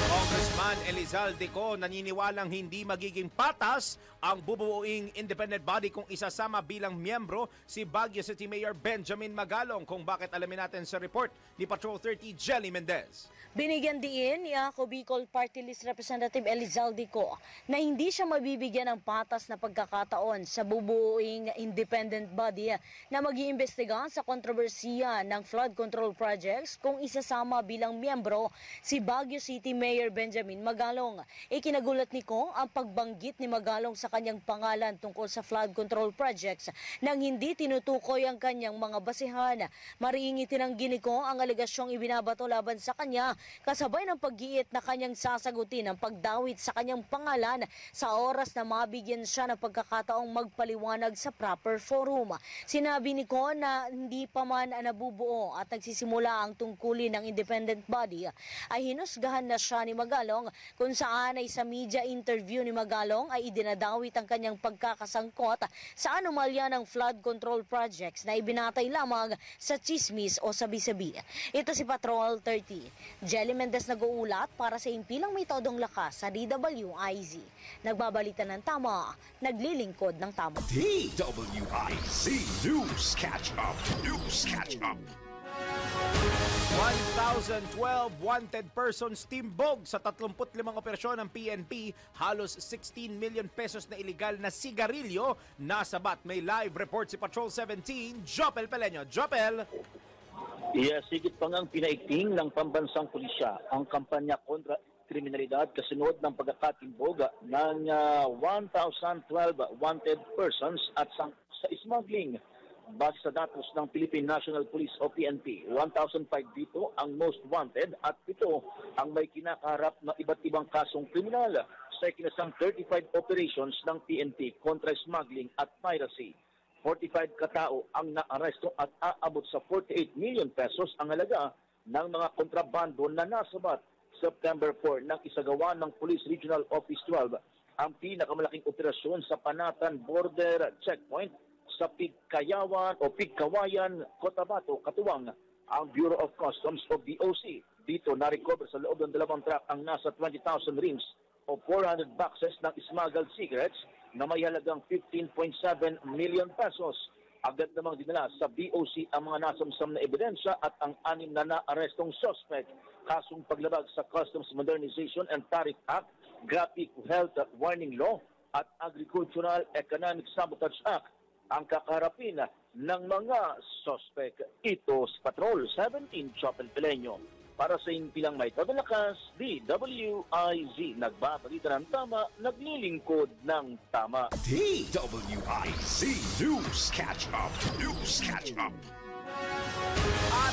Congressman Elizalde Co naniniwalang hindi magiging patas ang bubuuing independent body kung isasama bilang miyembro si Baguio City Mayor Benjamin Magalong. Kung bakit, alamin natin sa report ni Patrol 30 Jelly Mendez. Binigyan diin ni Ako Bicol Party List Representative Elizalde Co na hindi siya mabibigyan ng patas na pagkakataon sa bubuuing independent body na mag-iimbestiga sa kontrobersiya ng flood control projects kung isasama bilang miyembro si Baguio City Mayor Benjamin Magalong. Ikinagulat ni Co ang pagbanggit ni Magalong sa kanyang pangalan tungkol sa flood control projects nang hindi tinutukoy ang kanyang mga basehan. Mariing itinanggi ni Co ang alegasyong ibinabato laban sa kanya kasabay ng pag-iit na kanyang sasagutin ang pagdawit sa kanyang pangalan sa oras na mabigyan siya ng pagkakataong magpaliwanag sa proper forum. Sinabi ni Co na hindi pa man nabubuo at nagsisimula ang tungkulin ng independent body ay hinusgahan na siya ni Magalong kung saan ay sa media interview ni Magalong ay idinadawit ang kanyang pagkakasangkot sa anomalya ng flood control projects na ibinatay lamang sa chismis o sabi-sabi. Ito si Patrol 30. Jelly Mendez nag-uulat para sa Himpilang May Todong Lakas sa DWIZ. Nagbabalita ng tama, naglilingkod ng tama. DWIZ News Catch Up. News Catch Up. 1,012 wanted persons timbog sa 35 operasyon ng PNP, halos 16 million pesos na illegal na sigarilyo nasabat. May live report si Patrol 17, Jopel Peleño. Jopel! Yes, higit pa ngang pinaigting ng pambansang pulisya ang kampanya kontra kriminalidad kasunod ng pagkakatimbog ng 1,012 wanted persons at sa smuggling. Base sa datos ng Philippine National Police o PNP, 1,005 dito ang most wanted at ito ang may kinakaharap na iba't ibang kasong kriminal sa ikinasang 35 operations ng PNP kontra smuggling at piracy. 45 katao ang naaresto at aabot sa 48 million pesos ang halaga ng mga kontrabando na nasabat. September 4 nang isagawa ng Police Regional Office 12 ang pinakamalaking operasyon sa Panatan Border Checkpoint sa Pigkawayan, Cotabato, Katuwang, ang Bureau of Customs o BOC. Dito na-recover sa loob ng 2 truck ang nasa 20,000 rings o 400 boxes ng smuggled cigarettes na may halagang 15.7 million pesos. Agad namang dinala sa BOC ang mga nasamsam na ebidensya at ang 6 na naarestong suspect. Kasong paglabag sa Customs Modernization and Tariff Act, Graphic Health Warning Law at Agricultural Economic Sabotage Act ang kakaharapin ng mga suspect. Ito sa Patrol 17, Chopel Peleño. Para sa Himpilang May Todong Lakas, DWIZ. Nagbabalita ng tama, naglilingkod ng tama. DWIZ News Catch Up. News Catch Up. At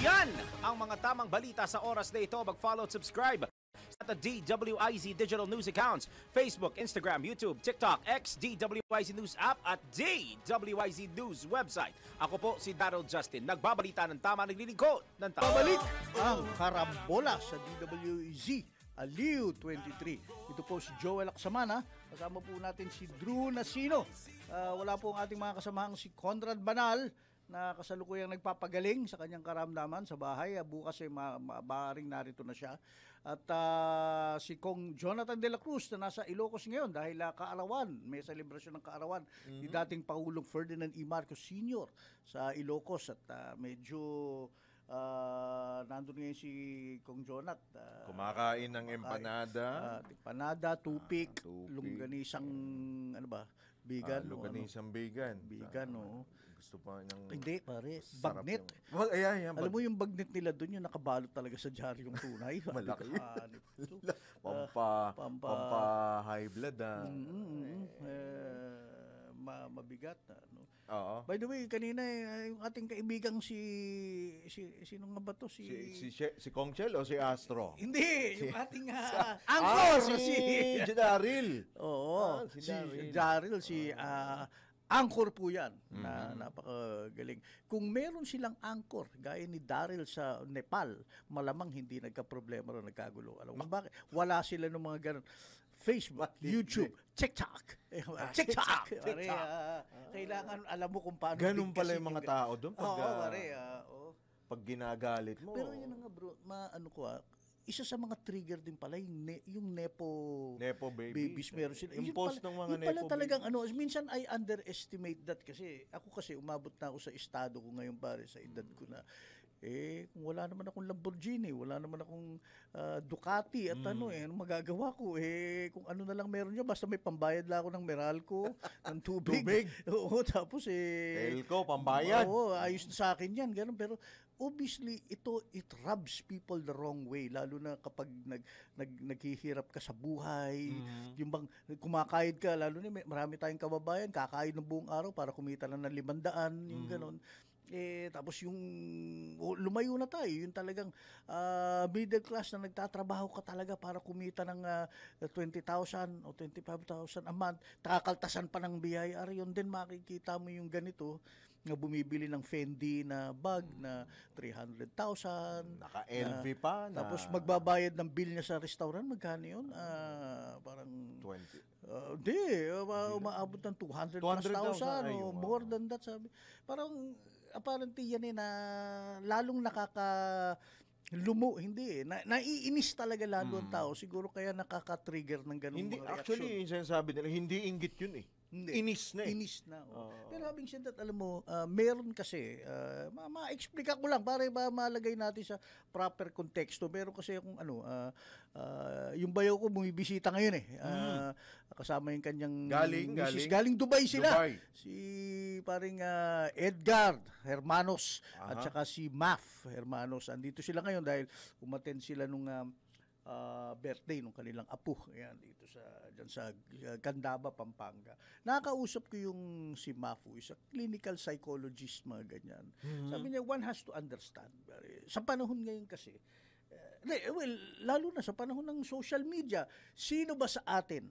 yan ang mga tamang balita sa oras na ito. Mag-follow at subscribe sa DWIZ Digital News accounts, Facebook, Instagram, YouTube, TikTok, X, DWIZ News app at DWIZ News website. Ako po si Daryl Justin. Nagbabalita ng tama, naglilingkod ng tama. Pabalik ang karambola sa DWIZ Aliw 23. Ito po si Joel Aksamana. Kasama po natin si Drew Nasino. Wala po ang ating mga kasamahang si Conrad Banal na kasalukuyang nagpapagaling sa kanyang karamdaman sa bahay. Bukas ay maaaring narito na siya. At si Kong Jonathan de la Cruz na nasa Ilocos ngayon dahil kaarawan, may selebrasyon ng kaarawan ni dating Pangulong Ferdinand E. Marcos Sr. sa Ilocos at medyo nandun ngayon si Kong Jonat. Kumakain ng empanada. Empanada, tupik, longganisang, bigan. Longganisang bigan. Bigan, Gusto pa niyang... Hindi, pare. Bagnet. Alam mo yung bagnet nila doon, yung nakabalot talaga sa dyaryo yung tunay. Malaki. Pampa high blood. Mabigat. Oo. By the way, kanina yung ating kaibigang sino nga ba to? Si Kong Chel o si Astro? Hindi, yung ating anchor. Si Daryl. Oo, si Daryl, anchor po yan, na napakagaling. Kung meron silang anchor, gaya ni Daryl sa Nepal, malamang hindi nagka-problema o nagkagulo. Alam mo bakit? Wala sila ng mga ganun. Facebook, YouTube, TikTok. Kailangan alam mo kung paano. Ganun pala yung mga tao doon. Pag ginagalit mo. Pero yun nga bro, isa sa mga trigger din pala yung Nepo babies. Meron sila. Yung post ng mga Nepo pala talagang minsan I underestimate that kasi ako umabot na ako sa estado ko ngayon pare sa edad ko na kung wala naman akong Lamborghini, wala naman akong Ducati at ano magagawa ko kung ano na lang meron niya basta may pambayad lang ako ng Meralco, ng tubig. Oo, tapos Telco, pambayad. Oo, ayos na sa akin yan, ganun. Pero obviously it rubs people the wrong way lalo na kapag naghihirap ka sa buhay. Yung bang kumakayod ka lalo na marami tayong kababayan kakain ng buong araw para kumita lang ng 500 yung ganun. Tapos yung lumayo na tayo, yung talagang middle class na nagtatrabaho ka talaga para kumita ng 20,000 o 25,000 a month, nakakaltasan pa ng BIR, yun din makikita mo yung ganito na bumibili ng Fendi na bag na 300,000. Naka-LV pa. Tapos magbabayad ng bill niya sa restaurant, magkano yun? Parang 20. Hindi, umaabot ng 200,000 o more than that. Sabi. Parang apparently yan na lalong hindi naiinis talaga lalo ang tao siguro kaya nakaka-trigger ng ganung mga reaksyon. Actually yung sinasabi nila hindi inggit yun Inis na. Pero having said that, alam mo, meron kasi, ma-explica ko lang para malagay natin sa proper konteksto. Meron kasi kung yung bayaw ko bumibisita ngayon kasama yung kanyang galing Dubai sila. Si paring Edgar Hermanos at saka si Maf Hermanos. Andito sila ngayon dahil umattend sila nung birthday nung kanilang apo. Ayan, dito dyan sa Candaba, Pampanga. Nakakausap ko yung si Mafu, isa clinical psychologist, mga ganyan. Sabi niya, one has to understand. Sa panahon ngayon kasi, lalo na sa panahon ng social media, sino ba sa atin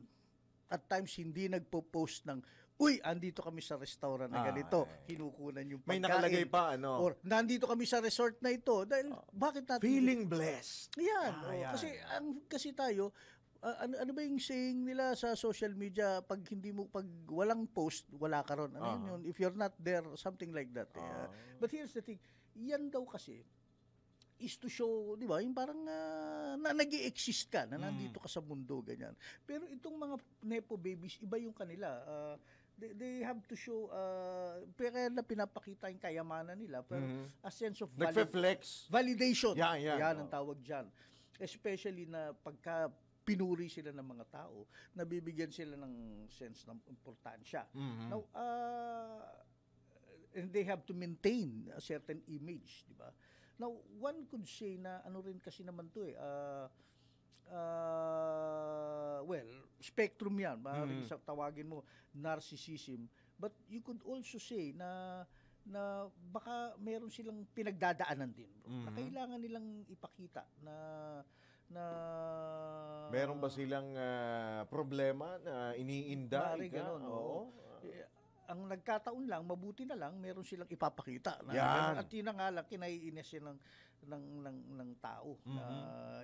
at times hindi nagpo-post ng andito kami sa restaurant na ganito, kinukunan yung pagkain. May nakalagay pa, Or, nandito kami sa resort na ito. Dahil, bakit natin... Feeling blessed. Yan. Kasi tayo, ano ba yung saying nila sa social media, pag walang post, wala ka ron. Yun? If you're not there, something like that. But here's the thing, yan daw kasi, is to show, di ba, yung parang na nag-i-exist ka, na nandito ka sa mundo, ganyan. Pero itong mga Nepo babies, iba yung kanila. They have to show kaya na pinapakita yung kayamanan nila pero a sense of validation. Yan ang tawag dyan. Especially na pagka pinuri sila ng mga tao, nabibigyan sila ng sense ng importansya. Now, and they have to maintain a certain image, di ba? Now, one could say na ano rin kasi naman to spectrum yan. Maaaring tawagin mo narcissism. But you could also say na baka meron silang pinagdadaanan din. Na kailangan nilang ipakita na meron ba silang problema na iniinda? Ganun, oo. ang nagkataon lang, mabuti na lang, meron silang ipapakita. Yan. At yun na nga lang, kinaiinis yun ng tao.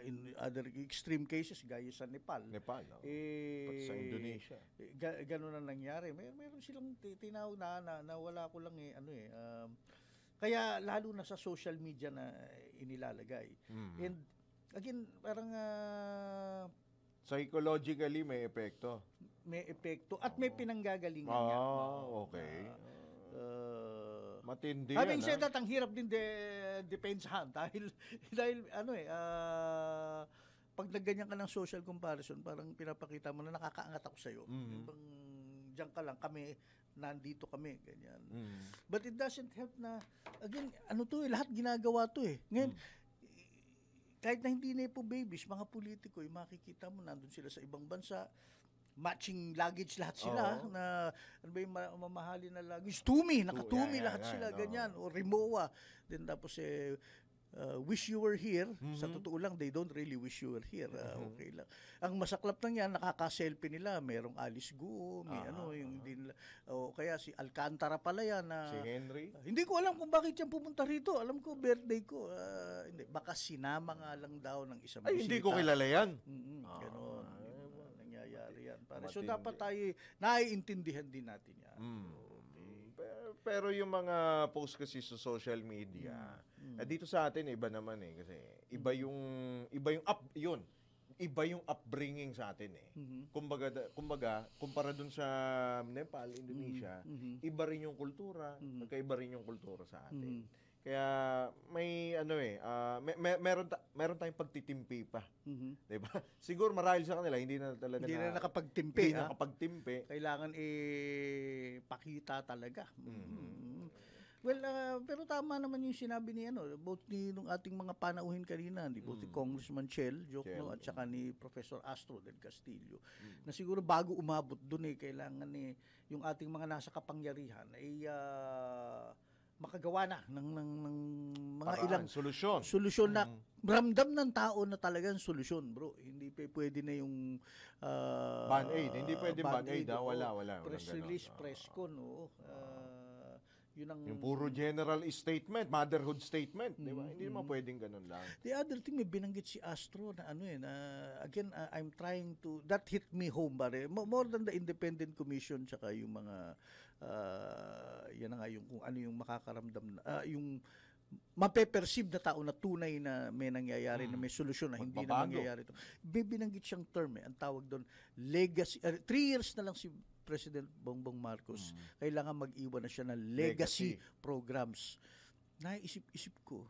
In other extreme cases, gaya sa Nepal. Nepal, pati sa Indonesia. Ganun ang nangyari. Meron silang tinawag na wala ko lang kaya lalo na sa social media na inilalagay. And again, parang psychologically may epekto. May epekto at may pinanggagalingan niya. Okay. Matindi having yan. said that, ang hirap din depensahan dahil pag nagganyan ka ng social comparison, parang pinapakita mo na nakakaangat ako sa'yo. Ibang diyan ka lang, nandito kami, ganyan. But it doesn't help na, again, lahat ginagawa to eh. Ngayon, kahit na hindi na po babies, mga politiko, makikita mo, nandun sila sa ibang bansa, matching luggage lahat sila, na ano ba yung mamahalin na luggage? Nakatumi lahat sila, ganyan. O Rimowa. Then tapos wish you were here. Sa totoo lang, they don't really wish you were here. Okay lang. Ang masaklap lang yan, nakaka-selfie nila. Merong Alice Guo, may yung din, kaya si Alcantara pala yan. Si Henry? Hindi ko alam kung bakit yan pumunta rito. Alam ko, birthday ko. Hindi, baka sinama nga lang daw ng isang bisita. Hindi ko kilala yan. Ganon. Nangyayari yan. So dapat tayo, naiintindihan din natin yan. Pero yung mga post kasi sa social media, dito sa atin iba naman kasi iba yung upbringing sa atin Kumbaga kumpara dun sa Nepal, Indonesia, iba rin yung kultura, magkaiba rin yung kultura sa atin. Kaya may meron tayong pagtitimpi pa. 'Di ba? Siguro marahil sa kanila hindi na nakapagtimpi. Kailangan pakita talaga. Well, pero tama naman yung sinabi ni both nung ating mga panauhin kanina, both ni Congressman Chel Jokno at saka ni Professor Astro del Castillo. Na siguro bago umabot doon kailangan yung ating mga nasa kapangyarihan ay makagawa na ng mga ilang solusyon na ramdam ng tao na talagang solusyon, bro. Hindi pwede na yung band-aid. Hindi pwede band-aid. Wala. Press release, press con, yung puro general statement, motherhood statement, di ba? Hindi naman pwedeng ganun lang. The other thing, may binanggit si Astro na again, I'm trying to, that hit me home, more than the independent commission, tsaka yung mga, yan na nga, yung kung ano yung makakaramdam, yung mape-perceive na tao na tunay na may nangyayari, na may solusyon na hindi na mangyayari ito. May binanggit siyang term, ang tawag doon, legacy, 3 years na lang si President Bongbong Marcos, kailangan mag-iwan na siya ng legacy programs. Naisip-isip ko,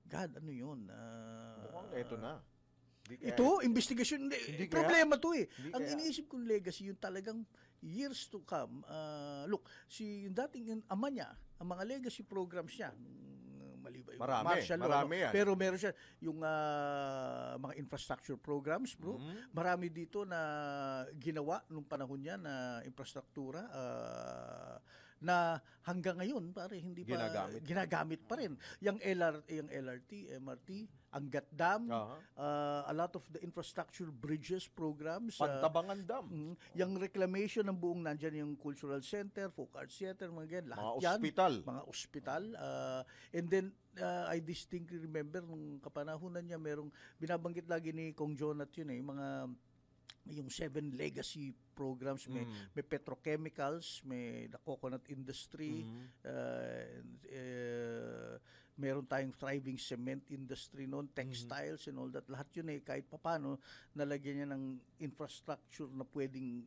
God, ano yun? Mukhang eto na. Ito, investigasyon. Problema to Ang iniisip kong legacy, yung talagang years to come. Look, yung dating ama niya, ang mga legacy programs niya, maliba yung martial law, yan. Pero meron siya yung mga infrastructure programs, bro. Marami dito na ginawa nung panahon niya na infrastruktura na hanggang ngayon hindi pa ginagamit pa rin. Yung LRT, MRT, Angat Dam, a lot of the infrastructure bridges programs, Pantabangan Dam, yung reclamation ng buong nandyan yung cultural center, folk arts center, mga ospital, and then I distinctly remember nung kapanahunan niya merong binabanggit lagi ni Kong Jonat yung 7 legacy programs, may petrochemicals, may the coconut industry, meron tayong thriving cement industry noon, textiles and all that. Lahat yun kahit papano nalagyan niya ng infrastructure na pwedeng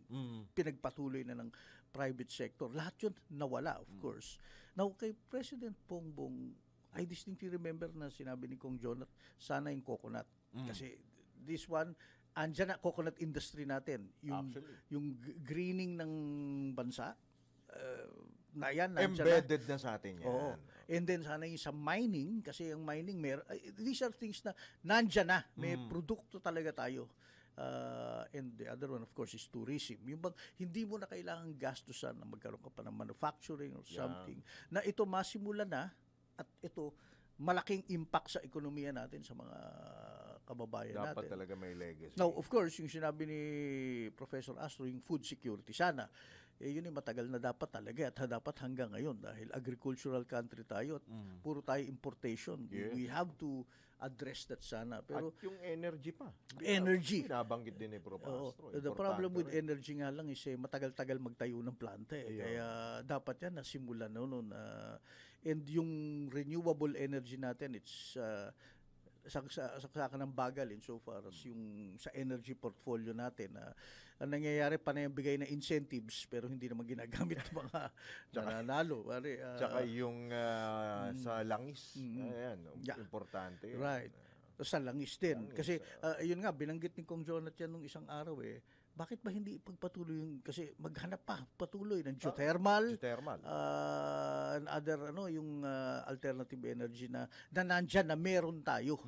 pinagpatuloy na ng private sector. Lahat yun nawala, of course. Now, kay President Bongbong, I distinctly remember na sinabi ni Kong Jonat, sana yung coconut. Kasi this one, andyan na coconut industry natin. Yung greening ng bansa, embedded na sa atin yan. Oo. And then sana yung sa mining, kasi yung mining, these are things na nandyan na. May produkto talaga tayo. And the other one, of course, is tourism. Yung bang hindi mo na kailangan gastusan na magkaroon ka pa ng manufacturing or something, na ito masimula na, at ito malaking impact sa ekonomiya natin sa mga kababayan Dapat natin. talaga may legacy. Now, of course, yung sinabi ni Professor Astro, yung food security, sana, yun yung matagal na dapat talaga at dapat hanggang ngayon dahil agricultural country tayo at puro tayo importation. Yes. We have to address that sana. Pero At yung energy pa. energy. Binabanggit din ni Prof. Oo. Astro. The Importante problem with rin. energy nga lang is matagal-tagal magtayo ng planta eh. Yeah. Kaya dapat yan nasimulan noon. And yung renewable energy natin, it's saksakan ng bagal insofar as yung sa energy portfolio natin. Ang nangyayari pa na yung bigay na incentives pero hindi naman ginagamit ng mga nananalo. Tsaka yung sa langis. Ayan, Yeah. importante. Yun. Right. Sa langis din. Langis, Kasi yun nga, binanggit ni Kong Jonathan nung isang araw bakit ba hindi ipagpatuloy yung, kasi maghanap pa patuloy ng geothermal, Geothermal. and other yung alternative energy na nandyan na meron tayo.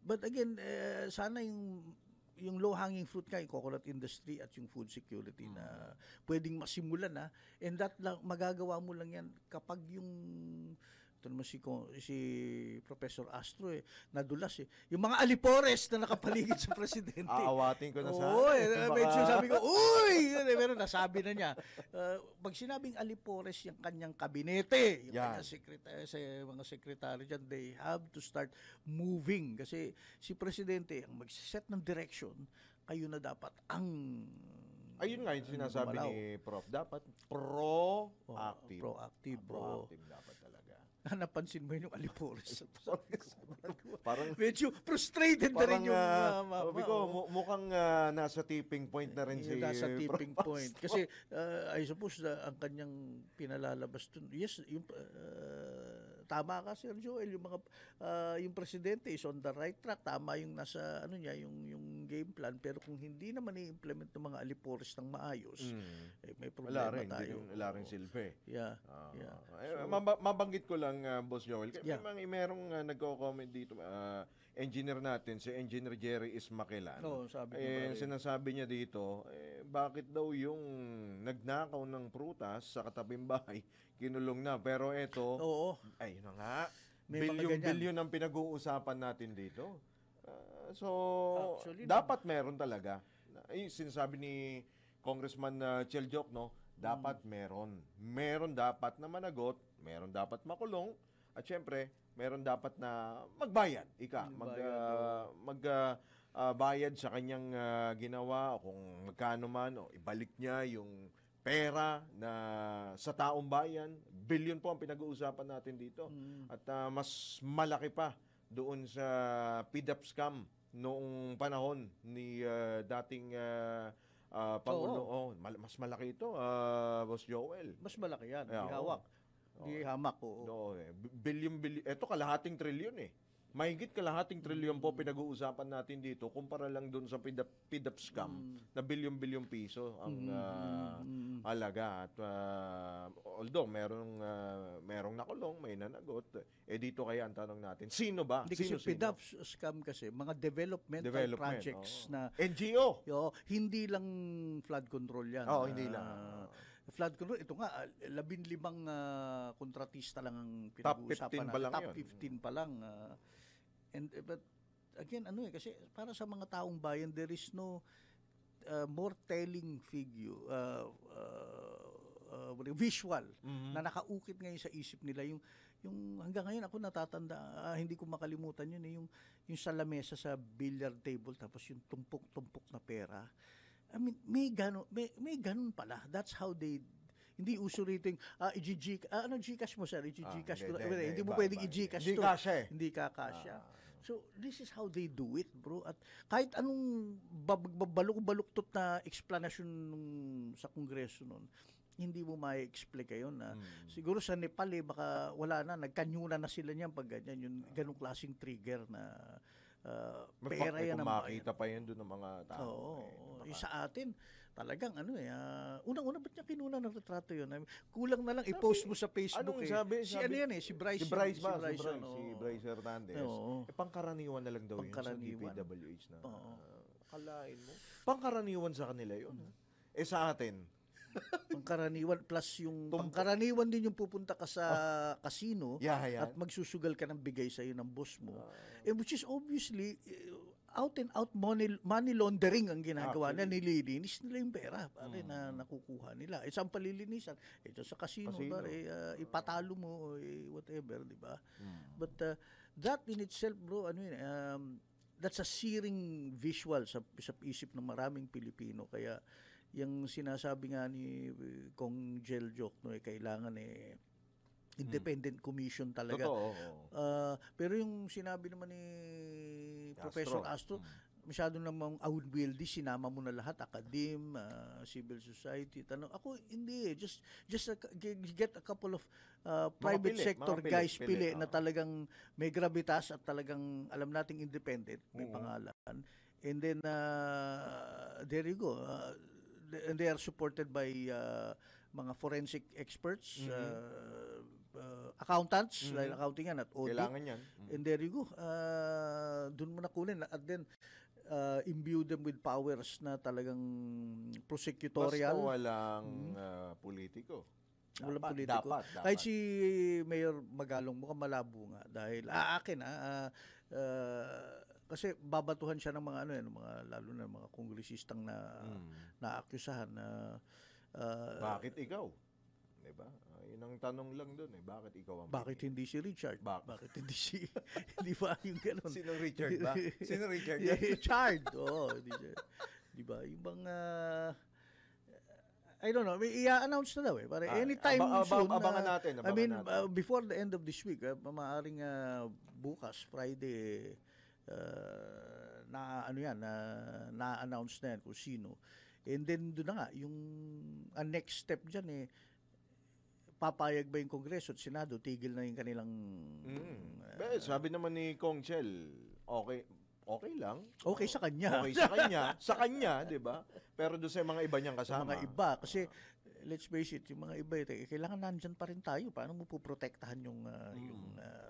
But again, sana yung low-hanging fruit yung coconut industry at yung food security na pwedeng masimulan na, and that lang, magagawa mo lang yan kapag yung ito naman si Professor Astro nadulas yung mga alipores na nakapaligid sa presidente. Aawatin ko na sa Oo, medyo sabi ko, uy! Pero nasabi na niya. Pag sinabing alipores yung kanyang kabinete, yung kanyang mga sekretary dyan, they have to start moving. Kasi si presidente, ang mag-set ng direction, kayo na dapat ang ayun nga yung sinasabi ni Prof. Dapat proactive. Proactive. Proactive dapat talaga. Napansin mo yung alipores. Parang medyo frustrated na rin yung sabi ko, mukhang nasa tipping point na rin si nasa tipping Prof. point. Kasi I suppose ang kanyang pinalalabas dun, yes, yung tama ka, Sir Joel, yung mga yung presidente is on the right track, tama yung nasa niya, yung game plan, pero kung hindi naman i-implement ng mga alipores ng maayos, may problema tayo. Wala rin silbi. Yeah. Mabanggit ko lang, Boss Joel. Merong nagko-comment dito, engineer natin, si Engineer Jerry Ismaquilan. Sinasabi niya dito, bakit daw yung nagnakaw ng prutas sa katabing bahay, kinulong na. Pero eto, ay yun na nga, bilyon ang pinag-uusapan natin dito. Actually, dapat meron talaga. Sinasabi ni Congressman Chel Jokno, dapat meron. Meron dapat na managot, meron dapat makulong, at syempre, meron dapat na magbayad. Magbayad sa kanyang ginawa, o kung magkano man, o ibalik niya yung pera na sa taong bayan. Bilyon po ang pinag-uusapan natin dito. At mas malaki pa doon sa PDAP scam noong panahon ni dating Pangulo. Mas malaki ito, Boss Joel. Mas malaki yan. Hawak. Di hamak. Bilyon. Ito, kalahating trilyon Mahigit kalahating trilyon po pinag-uusapan natin dito kumpara lang doon sa PDAP scam na bilyon-bilyong piso ang alaga. At although merong nakulong, may nanagot, dito kaya ang tanong natin, sino ba? Hindi kasi PDAP scam kasi, mga developmental projects na NGO. Hindi lang flood control yan. Hindi lang. Flood control, ito nga, 15 kontratista lang ang pinag-uusapan natin. Top 15 pa lang. But again, kasi para sa mga taong bayan, there is no more telling figure, visual, na nakaukit ngayon sa isip nila. Yung hanggang ngayon ako natatanda, hindi ko makalimutan yun, yung sa lamesa sa billiard table, tapos yung tumpok-tumpok na pera. I mean, may ganun pala. That's how they, hindi uso rito yung Gcash mo, sir? Gcash ko. Hindi mo pwedeng i-Gcash to. Hindi kakasya. So, this is how they do it, bro. At kahit anong baluktot na explanation sa Kongreso nun, hindi mo ma-explain kayo na siguro sa Nepal baka wala na, nagkanyuna na sila niyan pag ganyan, yung ganung klaseng trigger na pera yan. Makita pa yan doon ng mga tao. Sa atin, talagang unang-una ba't niya kinuna ng retrato yun? Kulang na lang i-post mo sa Facebook. Anong sabi? Si Bryce. Si Bryce Hernandez. Pangkaraniwan na lang daw yun sa DPWH na. Kalain mo. Pangkaraniwan sa kanila yun. Sa atin, Pangkaraniwan plus yung pangkaraniwan din yung pupunta ka sa casino at magsusugal ka ng bigay sa iyo ng boss mo. Which is obviously out and out money laundering ang ginagawa na nililinis nila yung pera pare na nakukuha nila. Isang palilinisan ito sa casino pare ipatalo mo whatever, di ba? But that in itself bro that's a searing visual sa isip ng maraming Pilipino. Kaya yung sinasabi nga ni Kong Jel Joc kailangan independent commission talaga. Pero yung sinabi naman ni Professor Astro, masyado namang unwieldy, sinama mo na lahat, academe, civil society. Ako hindi just get a couple of private sector guys pili na talagang may gravitas at talagang alam nating independent, may pangalan. And then there you go. And they are supported by mga forensic experts, accountants, dahil accounting yan at audit. Kailangan yan. And there you go. Doon mo na kunin. At then, imbue them with powers na talagang prosecutorial. Basta walang politiko. Walang politiko. Dapat. Kahit si Mayor Magalong, mukhang malabo nga. Dahil, akin kasi babatuhan siya ng mga mga lalo na mga kongresistang naakusahan na bakit ikaw? 'Di ba? Yun ang tanong lang doon Bakit ikaw ang bakit hindi si Richard? Bakit hindi si di ba yung gano'n? Sino Richard ba? Sino Richard? Richard. Di ba? Yung bang I don't know, i-announce na daw para anytime soon. Abangan natin. I mean, before the end of this week, maaaring bukas, Friday, na-announce na yan kung sino. And then doon na nga, yung next step dyan papayag ba yung Kongreso at Senado, tigil na yung kanilang... sabi naman ni Kong Chel, okay lang. Okay sa kanya. Okay sa kanya, di ba? Pero doon sa mga iba niyang kasama. Mga iba, kasi let's face it, yung mga iba, kailangan nandyan pa rin tayo. Paano mo puprotektahan yung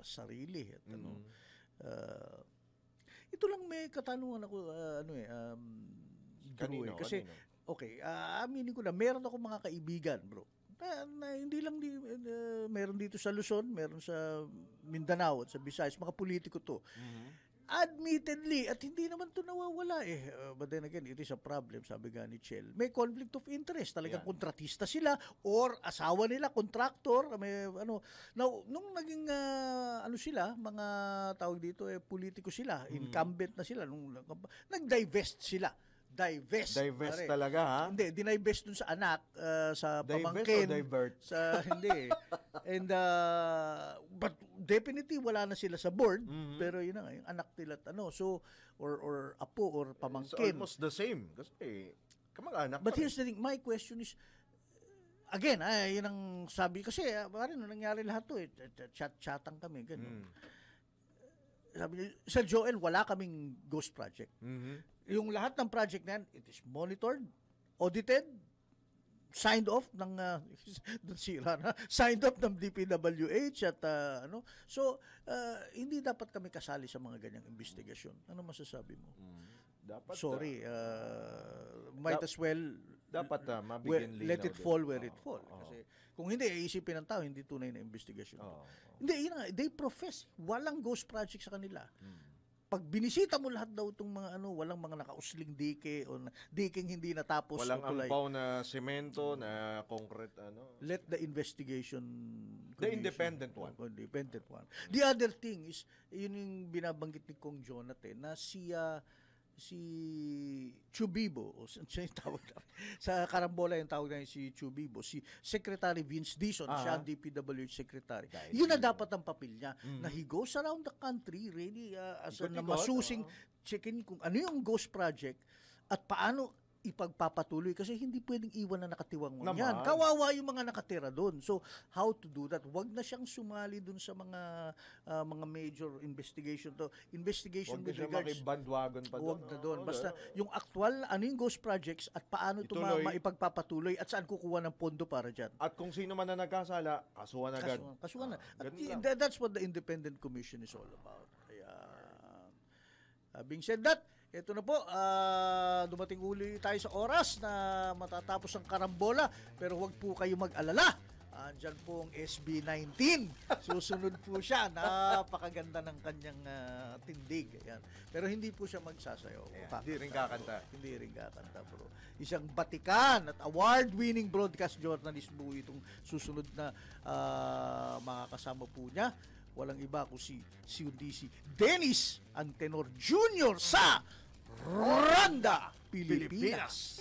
sarili? At ito lang may katanungan ako, kanino? Kasi, okay, aminin ko na, meron ako mga kaibigan, bro. Na hindi lang meron dito sa Luzon, meron sa Mindanao at sa Visayas, mga politiko to. Admittedly, at hindi naman to nawawala but then again, it is a problem, sabi nga ni Chel. May conflict of interest, talagang kontratista sila or asawa nila, contractor, may nung naging sila, mga tawag dito politiko sila, incumbent na sila, nung nag-divest sila. Divest talaga, ha? Hindi, dinivest dun sa anak, sa divest pamangkin. O divert? Hindi. And, but definitely wala na sila sa board, pero yun na nga, yung anak nila, so, or apo, or pamangkin. It's almost the same. Kasi, kamag-anak. But here's the thing, my question is, again, yun ang sabi, kasi, parang nangyari lahat to, chat-chatang kami, gano'n. Sabi niya, Sir Joel, wala kaming ghost project. Yung lahat ng project na yan, it is monitored, audited, signed off ng signed off ng DPWH at So, hindi dapat kami kasali sa mga ganyang investigasyon. Ano masasabi mo? Dapat, sorry, might as well dapat mabigyan linaw. Let it fall where it fall. Kasi kung hindi, iisipin ng tao, hindi tunay na investigation. Hindi, yun nga, they profess, walang ghost project sa kanila. Pag binisita mo lahat daw itong mga walang mga nakausling dike o diking hindi natapos. Walang ampaw na semento, na concrete, Let the investigation the independent one. Independent one. The other thing is, yun yung binabanggit ni Kong Jonathan, na si Chubibo, o siya yung tawag na, sa Karambola yung tawag na si Chubibo, si Secretary Vince Dizon, siya ang DPWH Secretary. Yun na dapat ang papel niya, na he goes around the country really as na masusing checkin kung ano yung ghost project at paano ipagpapatuloy kasi hindi pwedeng iwan na nakatiwang yan. Kawawa yung mga nakatira doon. So, how to do that? Wag na siyang sumali doon sa mga major investigation to. Investigation with regards... makibandwagon pa doon. Wag na doon. Basta yung actual, yung ghost projects at paano ito maipagpapatuloy at saan kukuha ng pondo para dyan. At kung sino man na nagkasala, kasuhan agad. Kasuhan na. At that's what the Independent Commission is all about. Kaya, having said that, Ito na po, dumating uli tayo sa oras na matatapos ang karambola, pero huwag po kayo mag-alala. Andyan po ang SB19. Susunod po siya. Napakaganda ng kanyang tindig. Ayan. Pero hindi po siya magsasayaw. Hindi rin kakanta. Hindi rin kakanta, bro. Isang batikan at award-winning broadcast journalist po itong susunod na makakasama po niya. Walang iba kundi si Dennis Antenor Jr. sa Randa, Pilipinas.